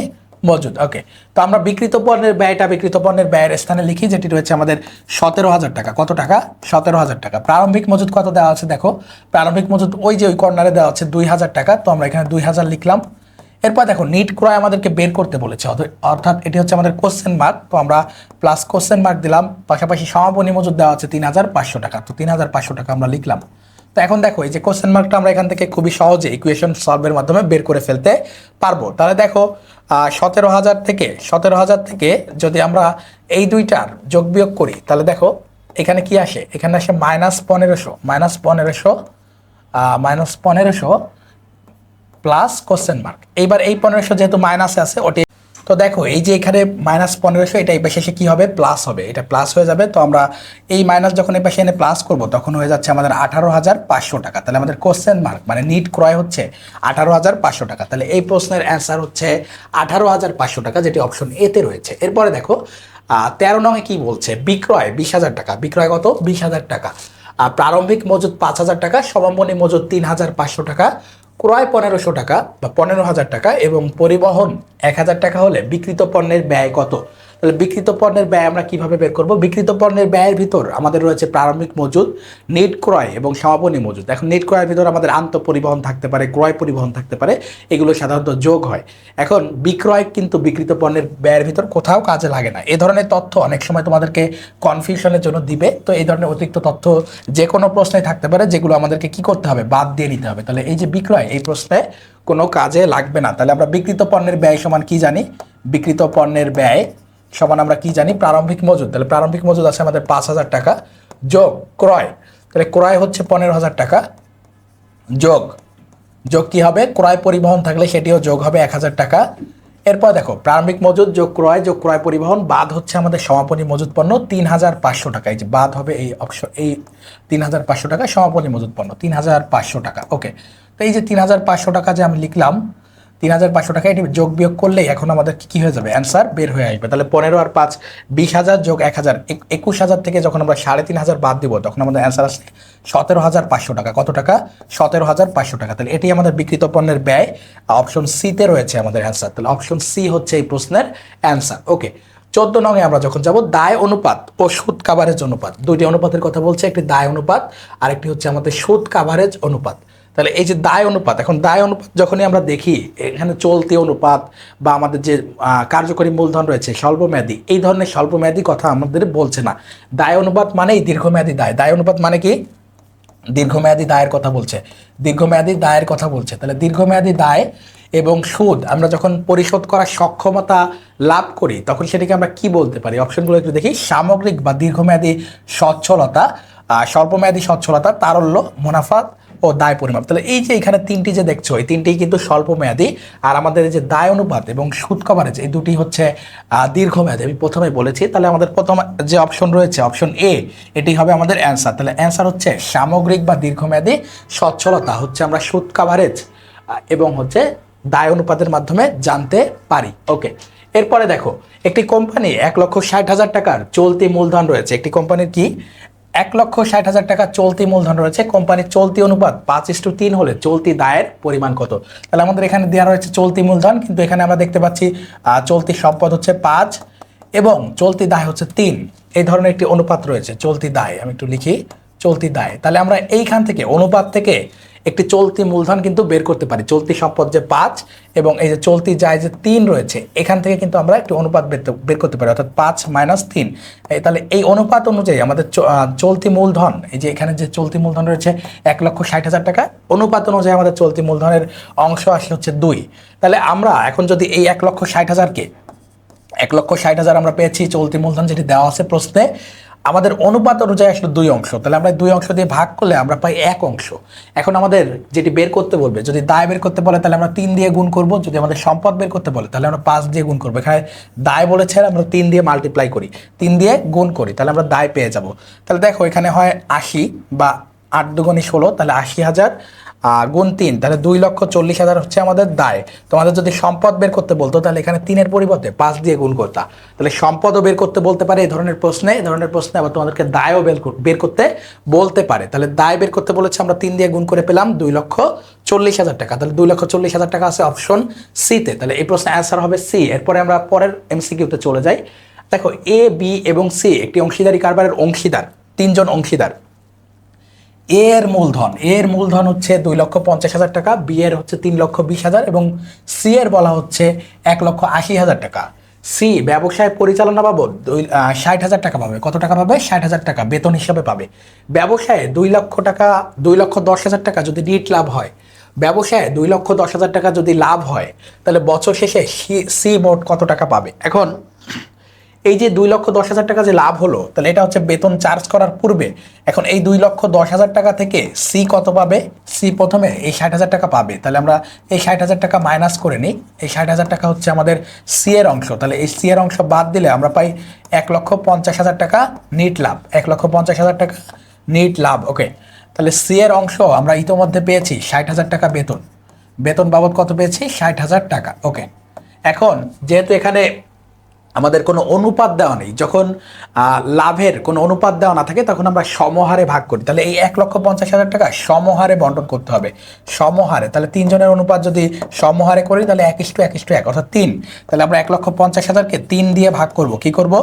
মজুদ। ওকে, তো আমরা বিক্রিত পণ্যের ব্যয়টা বিক্রিত পণ্যের ব্যয়ের স্থানে লিখি, যেটি রয়েছে আমাদের 17000 টাকা। কত টাকা? 17000 টাকা। প্রারম্ভিক মজুদ কত দেওয়া আছে? দেখো প্রারম্ভিক মজুদ ওই যে ওই কর্নারে দেওয়া আছে 2000 টাকা। তো আমরা এখানে 2000 লিখলাম। এরপর দেখো নিট ক্রয় আমাদেরকে বের করতে বলেছে, অর্থাৎ এটি হচ্ছে আমাদের কোশ্চেন মার্ক। তো আমরা প্লাস কোশ্চেন মার্ক দিলাম, পাশাপাশি সমাপনী মজুদ দেওয়া আছে 3500 টাকা। তো 3500 টাকা আমরা লিখলাম। তো এখন দেখো এই যে কোশ্চেন মার্কটা আমরা এখান থেকে খুবই সহজে ইকুয়েশন সলভের মাধ্যমে বের করে ফেলতে পারবো। তাহলে দেখো 17000 থেকে যদি আমরা এই দুইটার যোগ বিয়োগ করি, তাহলে দেখো এখানে কি আসে? এখানে আসে -1500 প্লাস কোশ্চেন মার্ক। এইবার এই 1500 যেহেতু মাইনাসে আছে ওটি, তো দেখো এই যে এখানে -1500, এটা এই পাশে এসে কি হবে? প্লাস হবে, এটা প্লাস হয়ে যাবে। তো আমরা এই মাইনাস যখন এই পাশে এনে প্লাস করব, তখন হয়ে যাচ্ছে আমাদের 18500 টাকা। তাহলে আমাদের কোশ্চেন মার্ক মানে নিট ক্রয় হচ্ছে 18500 টাকা। তাহলে এই প্রশ্নের অ্যান্সার হচ্ছে 18500 টাকা, যেটি অপশন এতে রয়েছে। এরপরে দেখো 13 নং-এ কি বলছে? বিক্রয় 20000 টাকা। বিক্রয় কত? 20000 টাকা। প্রারম্ভিক মজুদ 5000 টাকা, সমাপনী মজুদ 3500 টাকা, ক্রয় 1500 টাকা বা 15000 টাকা এবং পরিবহন 1000 টাকা হলে বিক্রিত পণ্যের ব্যয় কত? তাহলে বিক্রিত পণ্যের ব্যয় আমরা কিভাবে বের করব? বিক্রিত পণ্যের ব্যয়ের ভিতর আমাদের রয়েছে প্রারম্ভিক মজুদ, নিট ক্রয় এবং সমাপনী মজুদ। এখন নিট ক্রয়ের ভিতর আমাদের আন্ত পরিবহন থাকতে পারে, ক্রয় পরিবহন থাকতে পারে, এগুলো সাধারণত যোগ হয়। এখন বিক্রয় কিন্তু বিক্রিত পণ্যের ব্যয়ের ভিতর কোথাও কাজে লাগে না। এ ধরনের তথ্য অনেক সময় তোমাদেরকে কনফিউশনের জন্য দিবে। তো এই ধরনের অতিরিক্ত তথ্য যে কোনো প্রশ্নে থাকতে পারে, যেগুলো আমাদেরকে কি করতে হবে? বাদ দিয়ে নিতে হবে। তাহলে এই যে বিক্রয়, এই প্রশ্নে কোনো কাজে লাগবে না। তাহলে আমরা বিক্রিত পণ্যের ব্যয় সমান কি জানি? বিক্রিত পণ্যের ব্যয় সমান আমরা কি জানি? প্রারম্ভিক মজুদ। তাহলে প্রারম্ভিক মজুদ আছে আমাদের 5000 টাকা যোগ ক্রয়, তাহলে ক্রয় হচ্ছে 15000 টাকা যোগ যোগ কি হবে? ক্রয় পরিবহন থাকলে সেটিও যোগ হবে 1000 টাকা। এরপর দেখো প্রারম্ভিক মজুদ যোগ ক্রয় পরিবহন বাদ হচ্ছে আমাদের সমাপনী মজুদ পণ্য 3500 টাকা। এই যে বাদ হবে এই অপশন, এই 3500 টাকা সমাপনী মজুদ পণ্য 3500 টাকা। ওকে, তো এই যে 3500 টাকা যে আমি লিখলাম, 3500 টাকা, এটি যোগ বিয়োগ করলেই এখন আমাদের কি হয়ে যাবে? অ্যান্সার বের হয়ে আসবে। তাহলে 15 আর 5 20000 যোগ 1000 21000 থেকে যখন আমরা 3500 বাদ দিব, তখন আমাদের অ্যান্সার আসে 17500 টাকা। কত টাকা? 17500 টাকা। তাহলে এটি আমাদের বিক্রিত পণ্যের ব্যয়, অপশন সিতে রয়েছে আমাদের অ্যান্সার। তাহলে অপশন সি হচ্ছে এই প্রশ্নের অ্যান্সার। ওকে, 14 নং-এ আমরা যখন যাব, দায় অনুপাত ও সুদ কাভারেজ অনুপাত। দুইটি অনুপাতের কথা বলছে, একটি দায় অনুপাত আর একটি হচ্ছে আমাদের সুদ কাভারেজ অনুপাত। তাহলে এই যে দায় অনুপাত, এখন দায় অনুপাত যখনই আমরা দেখি, এখানে চলতি অনুপাত বা আমাদের যে কার্যকরী মূলধন রয়েছে স্বল্পমেয়াদী, এই ধরনের স্বল্পমেয়াদী কথা আমাদের বলছে না। দায় অনুপাত মানেই দীর্ঘমেয়াদী দায়। দায় অনুপাত মানে কি? দীর্ঘমেয়াদী দায়ের কথা বলছে, দীর্ঘমেয়াদী দায়ের কথা বলছে। তাহলে দীর্ঘমেয়াদী দায় এবং সুদ আমরা যখন পরিশোধ করার সক্ষমতা লাভ করি, তখন সেটাকে আমরা কি বলতে পারি? অপশনগুলো একটু দেখি। সামগ্রিক বা দীর্ঘমেয়াদী সচ্ছলতা, স্বল্পমেয়াদী সচ্ছলতা, তারল্য, মুনাফা ও দায় পরিমাপ। তাহলে এই যে এখানে তিনটি যে দেখছো, এই তিনটি কিন্তু স্বল্পমেয়াদী, আর আমাদের এই যে দায় অনুপাত এবং সুদ কভারেজ, এই দুটি হচ্ছে দীর্ঘমেয়াদী। আমি প্রথমে বলেছি। তাহলে আমাদের প্রথম যে অপশন রয়েছে, অপশন এ, এটি হবে আমাদের অ্যান্সার। তাহলে অ্যান্সার হচ্ছে সামগ্রিক বা দীর্ঘমেয়াদী সচ্ছলতা হচ্ছে আমরা সুদ কভারেজ এবং হচ্ছে দায় অনুপাতের মাধ্যমে জানতে পারি। ওকে, এরপরে দেখো একটি কোম্পানি 1,60,000 টাকার চলতি মূলধন রয়েছে। একটি কোম্পানির কি 1,60,000 টাকা চলতি মূলধন রয়েছে। কোম্পানির চলতি অনুপাত 5:3 হলে চলতি দায়ের পরিমাণ কত? তাহলে আমাদের এখানে দেওয়া রয়েছে চলতি মূলধন, কিন্তু এখানে আমরা দেখতে পাচ্ছি চলতি সম্পদ হচ্ছে 5 এবং চলতি দায় হচ্ছে 3, এই ধরনের একটি অনুপাত রয়েছে। চলতি দায় আমি একটু লিখি, চলতি দায়। তাহলে আমরা এইখান থেকে অনুপাত থেকে একটি চলতি মূলধন কিন্তু বের করতে পারি। চলতি সম্পদ যে 5 এবং এই যে চলতি যায় যে 3 রয়েছে, এখান থেকে কিন্তু আমরা একটি অনুপাত বের করতে পারি, অর্থাৎ 5 - 3। তাহলে এই অনুপাত অনুযায়ী আমাদের চলতি মূলধন, এই যে এখানে যে চলতি মূলধন রয়েছে 1,60,000 টাকা, অনুপাত অনুযায়ী আমাদের চলতি মূলধনের অংশ আসে হচ্ছে 2। তাহলে আমরা এখন যদি এই 1,60,000-কে 1,60,000 আমরা পেয়েছি চলতি মূলধন যেটি দেওয়া আছে প্রশ্নে, আমাদের অনুপাত অনুযায়ী আসলে 2 অংশ, তাহলে আমরা 2 অংশ দিয়ে ভাগ করলে আমরা পাই 1 অংশ। এখন আমাদের যেটি বের করতে বলবে, যদি দায় বের করতে বলে তাহলে আমরা 3 দিয়ে গুণ করব, যদি আমাদের সম্পদ বের করতে বলে তাহলে আমরা 5 দিয়ে গুণ করবো। এখানে দায় বলেছে আমরা 3 দিয়ে মাল্টিপ্লাই করি, 3 দিয়ে গুণ করি, তাহলে আমরা দায় পেয়ে যাব। তাহলে দেখো এখানে হয় 80 বা 8 দুগুণে 16, তাহলে 80,000 গুণ 3, তাহলে 2,40,000 হচ্ছে আমাদের দায়। তোমাদের যদি সম্পদ বের করতে বলতো তাহলে এখানে 3-এর পরিবর্তে 5 দিয়ে গুণ করতা। তাহলে সম্পদও বের করতে বলতে পারে এই ধরনের প্রশ্নে, আবার তোমাদেরকে দায়ও বের করতে বলতে পারে। তাহলে দায় বের করতে বলেছে, আমরা 3 দিয়ে গুণ করে পেলাম 2,40,000 টাকা। তাহলে 2,40,000 টাকা আছে অপশন সিতে। তাহলে এই প্রশ্নের অ্যান্সার হবে সি। এরপরে আমরা পরের এমসিকিউতে চলে যাই। দেখো এ, বি এবং সি একটি অংশীদারি কারবারের অংশীদার, 3 জন অংশীদার। এর মূলধন হচ্ছে 2,50,000 টাকা, বি এর হচ্ছে 3,20,000 এবং সি এর বলা হচ্ছে 1,80,000 টাকা। সি ব্যবসায় পরিচালনা বাবদ 60,000 টাকা পাবে। কত টাকা পাবে? 60,000 টাকা বেতন হিসাবে পাবে। ব্যবসায় 2,10,000 টাকা যদি নিট লাভ হয়, ব্যবসায় 2,10,000 টাকা যদি লাভ হয়, তাহলে বছর শেষে সি মোট কত টাকা পাবে? এখন এই যে 2,10,000 টাকা যে লাভ হলো, তাহলে এটা হচ্ছে বেতন চার্জ করার পূর্বে। এখন এই 2,10,000 টাকা থেকে সি কত পাবে? সি প্রথমে এই 60,000 টাকা পাবে। তাহলে আমরা এই 60,000 টাকা মাইনাস করে নিই। এই 60,000 টাকা হচ্ছে আমাদের সি এর অংশ। তাহলে এই সি এর অংশ বাদ দিলে আমরা পাই 1,50,000 টাকা নিট লাভ। 1,50,000 টাকা নিট লাভ। ওকে, তাহলে সি এর অংশ আমরা ইতোমধ্যে পেয়েছি 60,000 টাকা বেতন বাবদ কত পেয়েছি? 60,000 টাকা। ওকে, এখন যেহেতু এখানে আমাদের কোনো অনুপাত দেওয়া নেই, যখন লাভের কোনো অনুপাত দেওয়া না থাকে তখন আমরা সমহারে ভাগ করি। তাহলে এই 1,50,000 টাকা সমহারে বন্টন করতে হবে, সমহারে। তাহলে 3 জনের অনুপাত যদি সমহারে করি তাহলে 1:1:1 অর্থাৎ 3। তাহলে আমরা 1,50,000-কে 3 দিয়ে ভাগ করব। কি করব?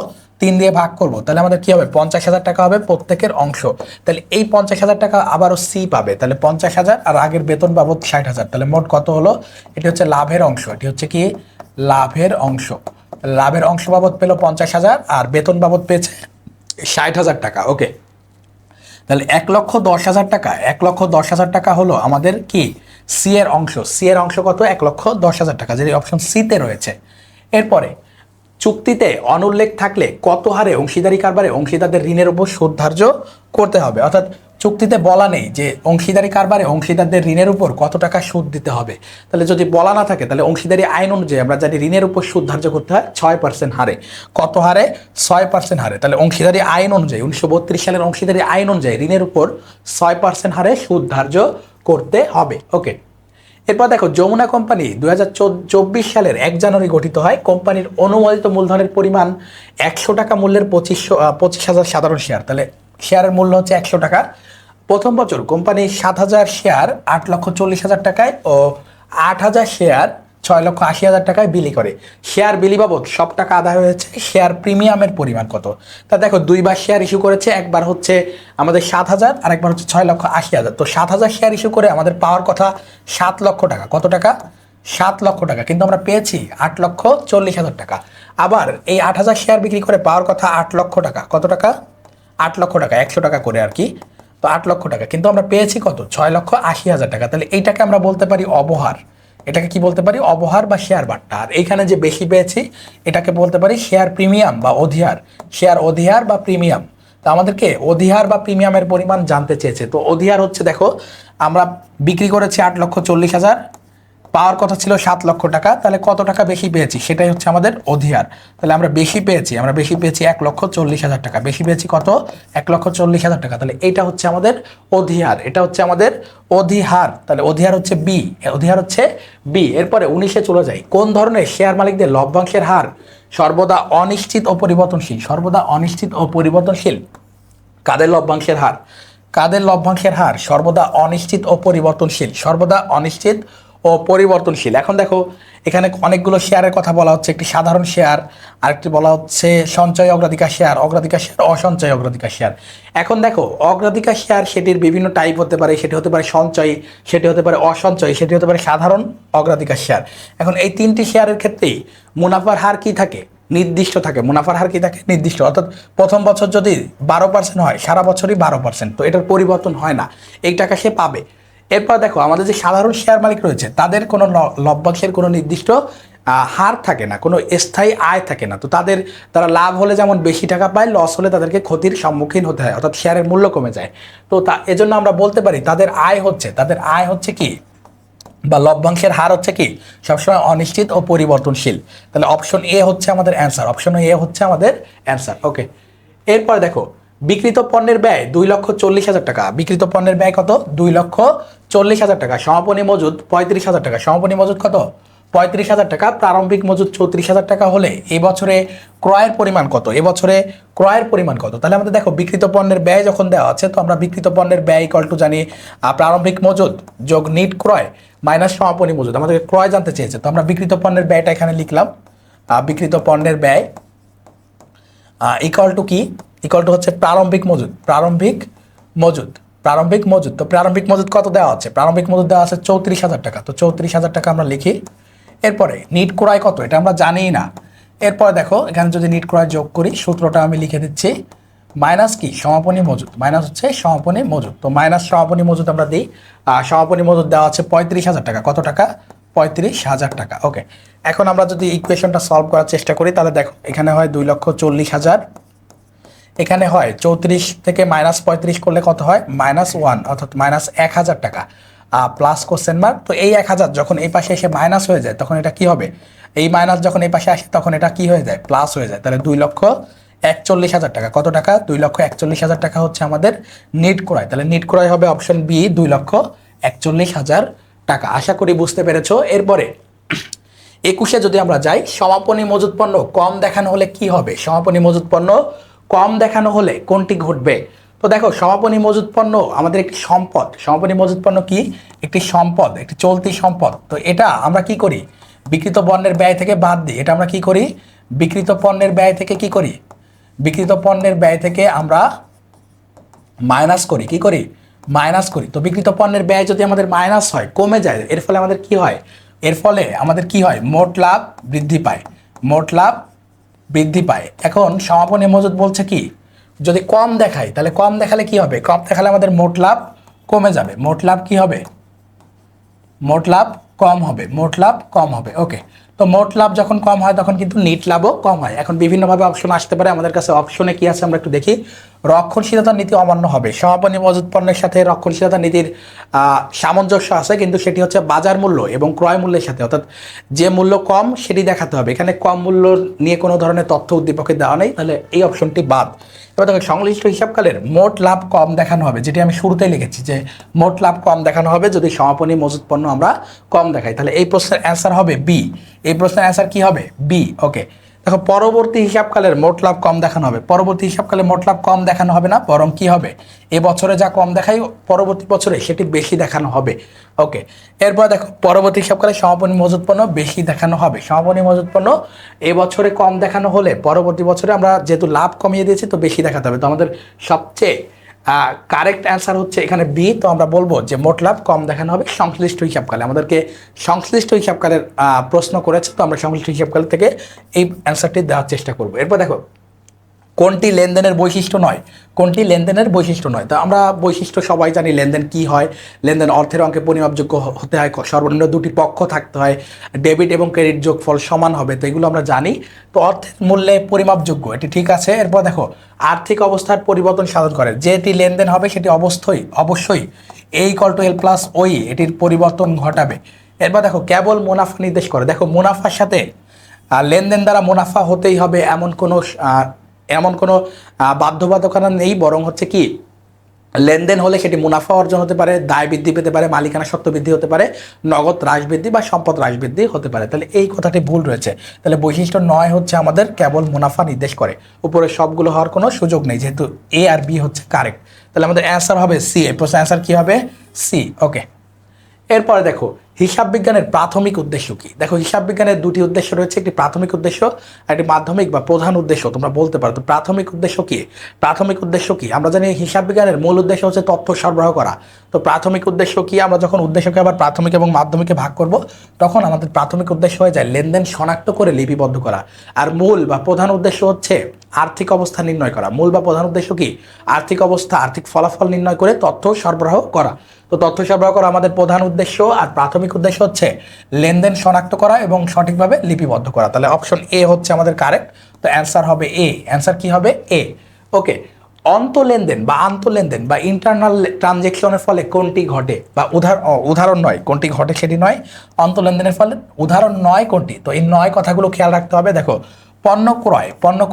3 দিয়ে ভাগ করব। তাহলে আমাদের কি হবে? 50,000 টাকা হবে প্রত্যেকের অংশ। তাহলে এই 50,000 টাকা আবারও সি পাবে। তাহলে 50,000 আর আগের বেতন বাবদ 60,000, তাহলে মোট কত হলো? এটি হচ্ছে লাভের অংশ। এটি হচ্ছে কি? লাভের অংশ। লাভের অংশ বাবদ পেল 50,000 আর বেতন বাবদ পেয়েছে 60,000 টাকা। ওকে, তাহলে 1,10,000 টাকা, 1,10,000 টাকা হলো আমাদের কি? সি এর অংশ। সি এর অংশ কত? 1,10,000 টাকা, যেটি অপশন সিতে রয়েছে। এরপরে চুক্তিতে অনুল্লেখ থাকলে কত হারে অংশীদারি কারবারে অংশীদারদের ঋণের উপর সুদ ধার্য করতে হবে। অর্থাৎ চুক্তিতে বলা নেই যে অংশীদারি কারবারে অংশীদারদের ঋণের উপর কত টাকা সুদ দিতে হবে। তাহলে যদি বলা না থাকে তাহলে অংশীদারি আইন অনুযায়ী আমরা জানি ঋণের উপর সুদ ধার্য করতে হয় 6% হারে। কত হারে? 6% হারে। তাহলে অংশীদারি আইন অনুযায়ী 1932 সালের অংশীদারি আইন অনুযায়ী ঋণের উপর 6% হারে সুদ ধার্য করতে হবে। ওকে, এরপর দেখো যমুনা কোম্পানি 2024 সালের 1 জানুয়ারি গঠিত হয়। কোম্পানির অনুমোদিত মূলধনের পরিমাণ 100 টাকা মূল্যের 25,000 সাধারণ শেয়ার। তাহলে শেয়ারের মূল্য হচ্ছে 100 টাকা। প্রথম বছর কোম্পানি 7,000 শেয়ার 8,40,000 টাকায় ও 8,000 শেয়ার 6,80,000 টাকায় বিলি করে। শেয়ার বিলি বাবদ সব টাকা আদায় হয়েছে। শেয়ার প্রিমিয়ামের পরিমাণ কত? তা দেখো 2 বার শেয়ার ইস্যু করেছে, একবার হচ্ছে আমাদের 7,000 আর একবার হচ্ছে 6,80,000। তো 7,000 শেয়ার ইস্যু করে আমাদের পাওয়ার কথা 7 লক্ষ টাকা। কত টাকা? 7 লক্ষ টাকা, কিন্তু আমরা পেয়েছি 8,40,000 টাকা। আবার এই 8,000 শেয়ার বিক্রি করে পাওয়ার কথা 8 লক্ষ টাকা। কত টাকা? 8 লক্ষ টাকা, 100 টাকা করে আর কি। তো 8 লক্ষ টাকা, কিন্তু আমরা পেয়েছি কত? 6,80,000 টাকা। তাহলে এইটাকে আমরা বলতে পারি অবহার। এটাকে কি বলতে পারি? অবহার বা শেয়ার বাট্টা। আর এইখানে যে বেশি পেয়েছি এটাকে বলতে পারি শেয়ার প্রিমিয়াম বা অধিহার। শেয়ার অধিহার বা প্রিমিয়াম। তো আমাদেরকে অধিহার বা প্রিমিয়ামের পরিমাণ জানতে চেয়েছে। তো অধিহার হচ্ছে, দেখো আমরা বিক্রি করেছি 8,40,000, পাওয়ার কথা ছিল 7 লক্ষ টাকা, তাহলে কত টাকা বেশি পেয়েছি সেটাই হচ্ছে আমাদের অধিহার। তাহলে আমরা বেশি পেয়েছি 1,40,000 টাকা। বেশি পেয়েছি কত? 1,40,000 টাকা। তাহলে এইটা হচ্ছে আমাদের অধিহার, এটা হচ্ছে আমাদের অধিহার। তাহলে অধিহার হচ্ছে বি, অধিহার হচ্ছে বি। এরপরে 19-এ চলে যাই। কোন ধরনের শেয়ার মালিকদের লভ্যাংশের হার সর্বদা অনিশ্চিত ও পরিবর্তনশীল? সর্বদা অনিশ্চিত ও পরিবর্তনশীল। কাদের লভ্যাংশের হার? কাদের লভ্যাংশের হার সর্বদা অনিশ্চিত ও পরিবর্তনশীল? সর্বদা অনিশ্চিত ও পরিবর্তনশীল। এখন দেখো এখানে অনেকগুলো শেয়ারের কথা বলা হচ্ছে, একটি সাধারণ শেয়ার, আরেকটি বলা হচ্ছে সঞ্চয় অগ্রাধিকার শেয়ার, অসঞ্চয় অগ্রাধিকার শেয়ার। এখন দেখো অগ্রাধিকার শেয়ার সেটির বিভিন্ন টাইপ হতে পারে, সেটি হতে পারে সঞ্চয়ী, সেটি হতে পারে অসঞ্চয়ী, সেটি হতে পারে সাধারণ অগ্রাধিকার শেয়ার। এখন এই তিনটি শেয়ারের ক্ষেত্রেই মুনাফার হার কি থাকে? নির্দিষ্ট থাকে। মুনাফার হার কি থাকে? নির্দিষ্ট। অর্থাৎ প্রথম বছর যদি 12% হয়, সারা বছরই 12%, তো এটার পরিবর্তন হয় না, এই টাকা সে পাবে। এরপর দেখো আমাদের যে সাধারণ শেয়ার মালিক রয়েছে তাদের কোনো লভ্যাংশের কোনো নির্দিষ্ট হার থাকে না, কোনো স্থায়ী আয় থাকে না। তো তারা লাভ হলে যেমন বেশি টাকা পায়, লস হলে তাদেরকে ক্ষতির সম্মুখীন হতে হয়, অর্থাৎ শেয়ারের মূল্য কমে যায়। তো এজন্য আমরা বলতে পারি তাদের আয় হচ্ছে কি, বা লভ্যাংশের হার হচ্ছে কি, সবসময় অনিশ্চিত ও পরিবর্তনশীল। তাহলে অপশন এ হচ্ছে আমাদের অ্যান্সার। ওকে, এরপর দেখো বিক্রিত পণ্যের ব্যয় 2,40,000 টাকা। বিক্রিত পণ্যের ব্যয় কত? 2,40,000 টাকা। সমাপনী মজুদ 35,000 টাকা। সমাপনী মজুদ কত? 35,000 টাকা। প্রারম্ভিক মজুদ 34,000 টাকা হলে এবছরে ক্রয়ের পরিমাণ কত? তাহলে আমাদের দেখো বিক্রিত পণ্যের ব্যয় যখন দেওয়া আছে, তো আমরা বিক্রিত পণ্যের ব্যয় ইকুয়াল টু জানি প্রারম্ভিক মজুদ যোগ নিট ক্রয় মাইনাস সমাপনী মজুদ। আমাদের ক্রয় জানতে চেয়েছে, তো আমরা বিক্রিত পণ্যের ব্যয়টা এখানে লিখলাম। বিক্রিত পণ্যের ব্যয় ইকুয়াল টু কি? ইকুয়াল টু হচ্ছে প্রারম্ভিক মজুদ। তো প্রারম্ভিক মজুদ কত দেওয়া আছে? প্রারম্ভিক মজুদ দেওয়া আছে 34,000 টাকা। তো 34,000 টাকা আমরা লিখি। এরপরে নিট ক্রয় কত? এটা আমরা জানিই না। এরপরে দেখো এখানে যদি নিট ক্রয় যোগ করি, সূত্রটা আমি লিখে দিচ্ছি, মাইনাস কি? সমাপনী মজুদ, মাইনাস হচ্ছে সমাপনী মজুদ। তো মাইনাস সমাপনী মজুদ আমরা দিই। সমাপনী মজুদ দেওয়া আছে 35,000 টাকা। কত টাকা? 35,000 টাকা। ওকে, এখন আমরা যদি ইকুয়েশনটা সলভ করার চেষ্টা করি, তাহলে দেখো এখানে হয় 2,40,000, এখানে হয় 34 থেকে -35 করলে কত হয়? -1, অর্থাৎ -1,000 টাকা প্লাস কোশ্চেন মার্ক। তো এই 1,000 যখন এই পাশে এসে মাইনাস হয়ে যায় তখন এটা কি হবে? এই মাইনাস যখন এই পাশে আসে তখন এটা কি হয়ে যায়? প্লাস হয়ে যায়। তাহলে 2,41,000 টাকা। কত টাকা? 2,41,000 টাকা হচ্ছে আমাদের নিট ক্রয়। তাহলে নিট ক্রয় হবে অপশন বি, 2,41,000 টাকা। আশা করি বুঝতে পেরেছো। এরপরে 21-এ যদি আমরা যাই, সমাপনী মজুদ পণ্য কম দেখানো হলে কি হবে? সমাপনী মজুদ পণ্য কম দেখানো হলে কোনটি ঘটবে? তো দেখো সমাপনী মজুদ পণ্য আমাদের একটি সম্পদ। সমাপনী মজুদ পণ্য কি? একটি সম্পদ, একটি চলতি সম্পদ। তো এটা আমরা কি করি? বিক্রিত পণ্যের ব্যয় থেকে বাদ দিই। এটা আমরা কি করি? বিক্রিত পণ্যের ব্যয় থেকে কি করি? বিক্রিত পণ্যের ব্যয় থেকে আমরা মাইনাস করি। কি করি? মাইনাস করি। তো বিক্রিত পণ্যের ব্যয় যদি আমাদের মাইনাস হয়, কমে যায়, এর ফলে আমাদের কি হয়? মোট লাভ বৃদ্ধি পায়। এখন সমাপনী মজুদ বলছে কি, যদি কম দেখাই তাহলে কম দেখালে কি হবে? কম দেখালে আমাদের মোট লাভ কমে যাবে। মোট লাভ কি হবে? মোট লাভ কম হবে। ওকে, তো মোট লাভ যখন কম হয় তখন কিন্তু নিট লাভও কম হয়। এখন বিভিন্নভাবে অপশন আসতে পারে, আমাদের কাছে অপশনে কি আছে আমরা একটু দেখি। রক্ষণশীলতার নীতি অমান্য হবে। সমাপনী মজুদ পণ্যের সাথে রক্ষণশীলতার নীতির সামঞ্জস্য আছে, কিন্তু সেটি হচ্ছে বাজার মূল্য এবং ক্রয় মূল্যের সাথে, অর্থাৎ যে মূল্য কম সেটি দেখাতে হবে। এখানে কম মূল্য নিয়ে কোনো ধরনের তথ্য উদ্দীপকে দেওয়া নেই, তাহলে এই অপশনটি বাদ। এবার দেখো সংশ্লিষ্ট হিসাবকালের মোট লাভ কম দেখানো হবে, যেটি আমি শুরুতেই লিখেছি যে মোট লাভ কম দেখানো হবে যদি সমাপনী মজুদ পণ্য আমরা কম দেখাই। তাহলে এই প্রশ্নের অ্যান্সার হবে বি। এই প্রশ্নের অ্যান্সার কি হবে? বি। ওকে, দেখো পরবর্তী হিসাবকালের মোট লাভ কম দেখানো হবে। পরবর্তী হিসাবকালে মোট লাভ কম দেখানো হবে না, বরং কি হবে? এবছরে যা কম দেখাই পরবর্তী বছরে সেটি বেশি দেখানো হবে। ওকে, এরপর দেখো পরবর্তী হিসাবকালে সমাপনী মজুদ পণ্য বেশি দেখানো হবে। সমাপনী মজুদ পণ্য এবছরে কম দেখানো হলে পরবর্তী বছরে আমরা যেহেতু লাভ কমিয়ে দিয়েছি তো বেশি দেখাতে হবে। তো আমাদের সবচেয়ে কারেক্ট অ্যান্সার হচ্ছে এখানে বি। তো আমরা বলবো যে মোট লাভ কম দেখানো হবে সংশ্লিষ্ট হিসাবকালে। আমাদেরকে সংশ্লিষ্ট হিসাবকালের প্রশ্ন করেছে, তো আমরা সংশ্লিষ্ট হিসাবকাল থেকে এই অ্যান্সারটি দেওয়ার চেষ্টা করব। এরপর দেখো কোনটি লেনদেনের বৈশিষ্ট্য নয়। তো আমরা বৈশিষ্ট্য সবাই জানি, লেনদেন কি হয়? লেনদেন অর্থের অঙ্কে পরিমাপযোগ্য হতে হয়, সর্বনিম্ন দুটি পক্ষ থাকতে হয়, ডেবিট এবং ক্রেডিট যোগফল সমান হবে। তো এগুলো আমরা জানি। তো অর্থের মূল্যে পরিমাপযোগ্য, এটি ঠিক আছে। এরপর দেখো আর্থিক অবস্থার পরিবর্তন সাধন করে। যেটি লেনদেন হবে সেটি অবশ্যই A=L+OE এটির পরিবর্তন ঘটাবে। এরপর দেখো কেবল মুনাফা নির্দেশ করে। দেখো মুনাফার সাথে লেনদেন দ্বারা মুনাফা হতেই হবে এমন কোনো বাধ্যবাধকতা নেই, বরং হচ্ছে কি লেনদেন হলে সেটি মুনাফা অর্জন হতে পারে, দায় বৃদ্ধি পেতে পারে, মালিকানা সত্ত্ব বৃদ্ধি হতে পারে, নগদ হ্রাস বৃদ্ধি বা সম্পদ হ্রাস বৃদ্ধি হতে পারে। তাহলে এই কথাটি ভুল রয়েছে। তাহলে বৈশিষ্ট্য 9 হচ্ছে আমাদের কেবল মুনাফা নির্দেশ করে। উপরে সবগুলো হওয়ার কোনো সুযোগ নেই, যেহেতু এ আর বি হচ্ছে কারেক্ট। তাহলে আমাদের অ্যান্সার হবে সি। এই প্রশ্নের অ্যান্সার কি হবে? সি। ওকে, এরপরে দেখো হিসাব বিজ্ঞানের প্রাথমিক উদ্দেশ্য কি। দেখো হিসাব বিজ্ঞানের দুটি উদ্দেশ্য রয়েছে, একটি প্রাথমিক উদ্দেশ্য আর একটি মাধ্যমিক বা প্রধান উদ্দেশ্য তোমরা বলতে পারো। তো প্রাথমিক উদ্দেশ্য কি? প্রাথমিক উদ্দেশ্য কি? আমরা জানি হিসাব বিজ্ঞানের মূল উদ্দেশ্য হচ্ছে তথ্য সরবরাহ করা। তো প্রাথমিক উদ্দেশ্য কি? আমরা যখন উদ্দেশ্যকে আবার প্রাথমিক এবং মাধ্যমিকে ভাগ করব তখন আমাদের প্রাথমিক উদ্দেশ্য হয়ে যায় লেনদেন শনাক্ত করে লিপিবদ্ধ করা। আর মূল বা প্রধান উদ্দেশ্য হচ্ছে আর্থিক অবস্থা নির্ণয় করা। মূল বা প্রধান উদ্দেশ্য কি? আর্থিক অবস্থা, আর্থিক ফলাফল নির্ণয় করে তথ্য সরবরাহ করা। তো তথ্য সরবরাহ করা আমাদের প্রধান উদ্দেশ্য, আর প্রাথমিক উদ্দেশ্য হচ্ছে লেনদেন শনাক্ত করা এবং সঠিকভাবে লিপিবদ্ধ করা। তাহলে অপশন এ হচ্ছে আমাদের কারেক্ট। তো অ্যান্সার হবে এ। অ্যান্সার কি হবে? এ। ওকে। অন্তঃলেনদেন বা আন্তঃলেনদেন বা ইন্টারনাল ট্রানজেকশনের ফলে কোনটি ঘটে, বা উদাহরণ নয় কোনটি ঘটে সেটি নয়, অন্তঃলেনদেনের ফলে উদাহরণ নয় কোনটি। তো এই নয় কথাগুলো খেয়াল রাখতে হবে। দেখো পণ্য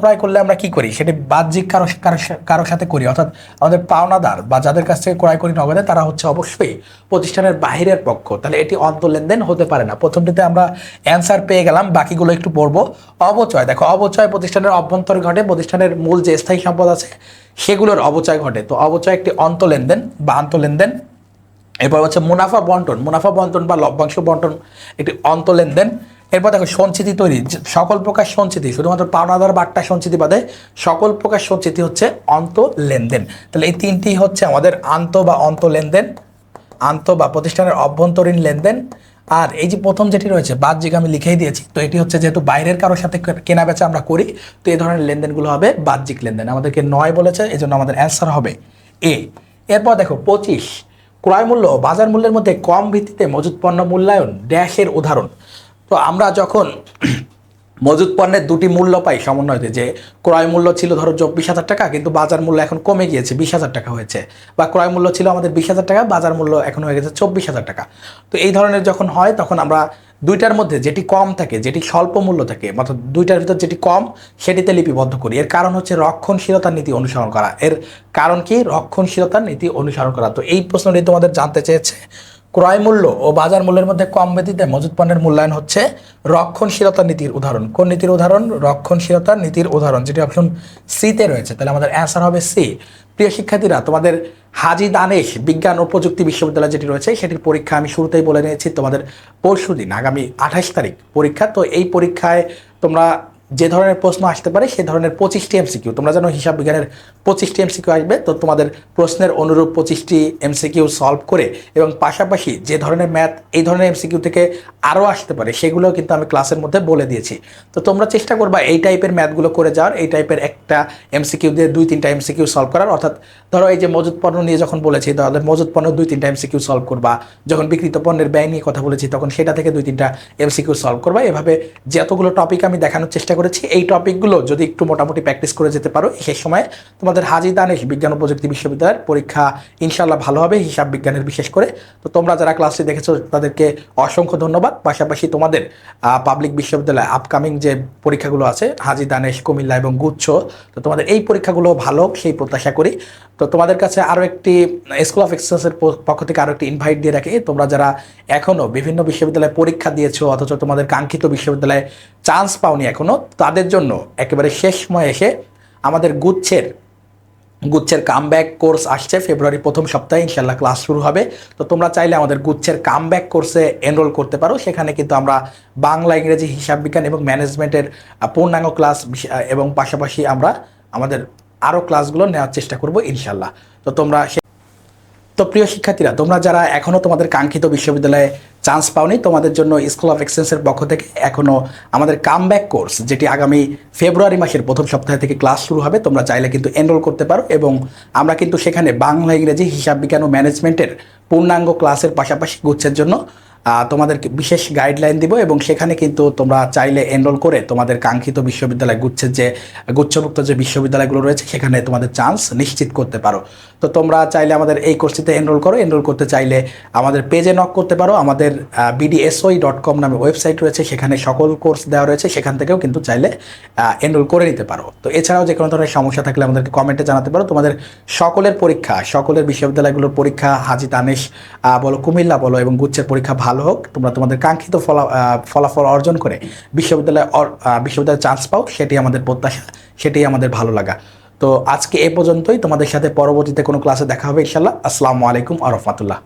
ক্রয় করলে আমরা কি করি, সেটি বাহ্যিক কারোর সাথে করি, অর্থাৎ আমাদের পাওনাদার বা যাদের কাছ থেকে ক্রয় করি নগদে তারা হচ্ছে অবশ্যই প্রতিষ্ঠানের বাহিরের পক্ষ। তাহলে এটি অন্তঃলেনদেন হতে পারে না। প্রথমটিতে আমরা অ্যান্সার পেয়ে গেলাম, বাকিগুলো একটু পড়বো। অবচয়, দেখো অবচয় প্রতিষ্ঠানের অভ্যন্তরে ঘটে, প্রতিষ্ঠানের মূল যে স্থায়ী সম্পদ আছে সেগুলোর অবচয় ঘটে। তো অবচয় একটি অন্তঃলেনদেন বা আন্তঃলেনদেন। এরপর হচ্ছে মুনাফা বন্টন বা লভ্যাংশ বন্টন একটি অন্তঃলেনদেন। এরপর দেখো সঞ্চিতি তৈরি, সকল প্রকার সঞ্চিতি, শুধুমাত্র পাওনাদার বাট্টা সঞ্চিতি বাদে সকল প্রকার সঞ্চিতি হচ্ছে অন্তঃলেনদেন। তাহলে এই তিনটি হচ্ছে আমাদের বা অন্তঃলেনদেন, বা প্রতিষ্ঠানের অভ্যন্তরীণ লেনদেন। আর এই যে প্রথম যেটি রয়েছে বাহ্যিক, আমি লিখেই দিয়েছি। তো এটি হচ্ছে যেহেতু বাইরের কারোর সাথে কেনা বেচা আমরা করি, তো এই ধরনের লেনদেনগুলো হবে বাহ্যিক লেনদেন। আমাদেরকে 9 বলেছে, এই জন্য আমাদের অ্যান্সার হবে এ। এরপর দেখো 25, ক্রয় মূল্য ও বাজার মূল্যের মধ্যে কম ভিত্তিতে মজুত পণ্য মূল্যায়ন ড্যাশের উদাহরণ। তো আমরা যখন মজুত পণ্যের দুটি মূল্য পাই সমন্বয়তে, যে ক্রয় মূল্য ছিল ধরো 24,000 টাকা, কিন্তু বাজার মূল্য এখন কমে গিয়েছে 20,000 টাকা হয়েছে, বা ক্রয় মূল্য ছিল আমাদের 20,000 টাকা, বাজার মূল্য এখন হয়ে গেছে 24,000 টাকা। তো এই ধরনের যখন হয় তখন আমরা দুইটার মধ্যে যেটি কম থাকে, যেটি স্বল্প মূল্য থাকে, অর্থাৎ দুইটার ভিতর যেটি কম সেটিতে লিপিবদ্ধ করি। এর কারণ হচ্ছে রক্ষণশীলতার নীতি অনুসরণ করা। এর কারণ কি? রক্ষণশীলতার নীতি অনুসরণ করা। তো এই প্রশ্নটি তোমাদের জানতে চেয়েছে, ক্রয় মূল্য ও বাজার মূল্যের মধ্যে কম ভিত্তিতে মজুত পণ্যের মূল্যায়ন হচ্ছে রক্ষণশীলতার নীতির উদাহরণ। কোন নীতির উদাহরণ? রক্ষণশীলতার নীতির উদাহরণ, যেটি অপশন সিতে রয়েছে। তাহলে আমাদের অ্যান্সার হবে সি। প্রিয় শিক্ষার্থীরা, তোমাদের হাজী দানেশ বিজ্ঞান ও প্রযুক্তি বিশ্ববিদ্যালয় যেটি রয়েছে সেটির পরীক্ষা আমি শুরুতেই বলে নিয়েছি, তোমাদের পরশুদিন আগামী 28 তারিখ পরীক্ষা। তো এই পরীক্ষায় তোমরা যে ধরনের প্রশ্ন আসতে পারে সে ধরনের 25টি এমসিকিউ, তোমরা জানো হিসাব বিজ্ঞানের 25টি এমসিকিউ আসবে। তো তোমাদের প্রশ্নের অনুরূপ 25টি এমসিকিউ সলভ করে এবং পাশাপাশি যে ধরনের ম্যাথ এই ধরনের এমসিকিউ থেকে আরও আসতে পারে সেগুলোও কিন্তু আমি ক্লাসের মধ্যে বলে দিয়েছি। তো তোমরা চেষ্টা করবা এই টাইপের ম্যাথগুলো করে যাওয়ার, এই টাইপের একটা এমসিকিউ দিয়ে 2-3টা এমসিকিউ সলভ করার। অর্থাৎ ধরো এই যে মজুত পণ্য নিয়ে যখন বলেছি, তাহলে মজুত পণ্য 2-3টা এমসিকিউ সলভ করবা। যখন বিক্রিত পণ্যের ব্যয় নিয়ে কথা বলেছি তখন সেটা থেকে 2-3টা এমসিকিউ সলভ করবা। এভাবে যতগুলো টপিক আমি দেখানোর চেষ্টা করেছি, এই টপিকগুলো যদি একটু মোটামুটি প্র্যাকটিস করে যেতে পারো, সেই সময় তোমাদের হাজী দানেশ বিজ্ঞান ও প্রযুক্তি বিশ্ববিদ্যালয়ের পরীক্ষা ইনশাআল্লাহ ভালো হবে, হিসাব বিজ্ঞানের বিশেষ করে। তো তোমরা যারা ক্লাসটি দেখেছো তাদেরকে অসংখ্য ধন্যবাদ। পাশাপাশি তোমাদের পাবলিক বিশ্ববিদ্যালয় আপকামিং যে পরীক্ষাগুলো আছে, হাজী দানেশ, কুমিল্লা এবং গুচ্ছ, তো তোমাদের এই পরীক্ষাগুলো ভালো সেই প্রত্যাশা করি। তো তোমাদের কাছে আরও একটি স্কুল অফ এক্সেলেন্সের পক্ষ থেকে আরও একটি ইনভাইট দিয়ে রাখি। তোমরা যারা এখনও বিভিন্ন বিশ্ববিদ্যালয়ে পরীক্ষা দিয়েছো অথচ তোমাদের কাঙ্ক্ষিত বিশ্ববিদ্যালয়ে চান্স পাওনি এখনও, তাদের জন্য একেবারে শেষ সময় এসে আমাদের গুচ্ছের কামব্যাক কোর্স আসছে ফেব্রুয়ারি প্রথম সপ্তাহে, ইনশাল্লাহ ক্লাস শুরু হবে। তো তোমরা চাইলে আমাদের গুচ্ছের কামব্যাক কোর্সে এনরোল করতে পারো। সেখানে কিন্তু আমরা বাংলা, ইংরেজি, হিসাব বিজ্ঞান এবং ম্যানেজমেন্টের পূর্ণাঙ্গ ক্লাস এবং পাশাপাশি আমরা আমাদের আরও ক্লাসগুলো নেওয়ার চেষ্টা করব ইনশাল্লাহ। তো প্রিয় শিক্ষার্থীরা, তোমরা যারা এখনও তোমাদের কাঙ্ক্ষিত বিশ্ববিদ্যালয়ে চান্স পাওনি, তোমাদের জন্য স্কুল অফ এক্সেলেন্সের পক্ষ থেকে এখনও আমাদের কামব্যাক কোর্স, যেটি আগামী ফেব্রুয়ারি মাসের প্রথম সপ্তাহ থেকে ক্লাস শুরু হবে, তোমরা চাইলে কিন্তু এনরোল করতে পারো। এবং আমরা কিন্তু সেখানে বাংলা, ইংরেজি, হিসাব বিজ্ঞান ও ম্যানেজমেন্টের পূর্ণাঙ্গ ক্লাসের পাশাপাশি গুচ্ছের জন্য তোমাদেরকে বিশেষ গাইডলাইন দিব, এবং সেখানে কিন্তু তোমরা চাইলে এনরোল করে তোমাদের কাঙ্ক্ষিত বিশ্ববিদ্যালয়, গুচ্ছভুক্ত যে বিশ্ববিদ্যালয়গুলো রয়েছে সেখানে তোমাদের চান্স নিশ্চিত করতে পারো। তো তোমরা চাইলে আমাদের এই কোর্সটিতে এনরোল করো। এনরোল করতে চাইলে আমাদের পেজে নক করতে পারো। আমাদের bdsoi.com নামে ওয়েবসাইট রয়েছে, সেখানে সকল কোর্স দেওয়া রয়েছে, সেখান থেকেও কিন্তু চাইলে এনরোল করে নিতে পারো। তো এছাড়াও যে কোনো ধরনের সমস্যা থাকলে আমাদেরকে কমেন্টে জানাতে পারো। তোমাদের সকলের বিশ্ববিদ্যালয়গুলোর পরীক্ষা, হাজী দানেশ বলো, কুমিল্লা বলো এবং গুচ্ছের পরীক্ষা ভালো হোক, তোমরা তোমাদের কাঙ্ক্ষিত ফলাফল অর্জন করে বিশ্ববিদ্যালয়ে চান্স পাও, সেটি আমাদের প্রত্যাশা, সেটাই আমাদের ভালো লাগা। তো আজকে এ পর্যন্তই। তোমাদের সাথে পরবর্তীতে কোনো ক্লাসে দেখা হবে ইনশাআল্লাহ। আসসালামু আলাইকুম ওয়া রাহমাতুল্লাহ।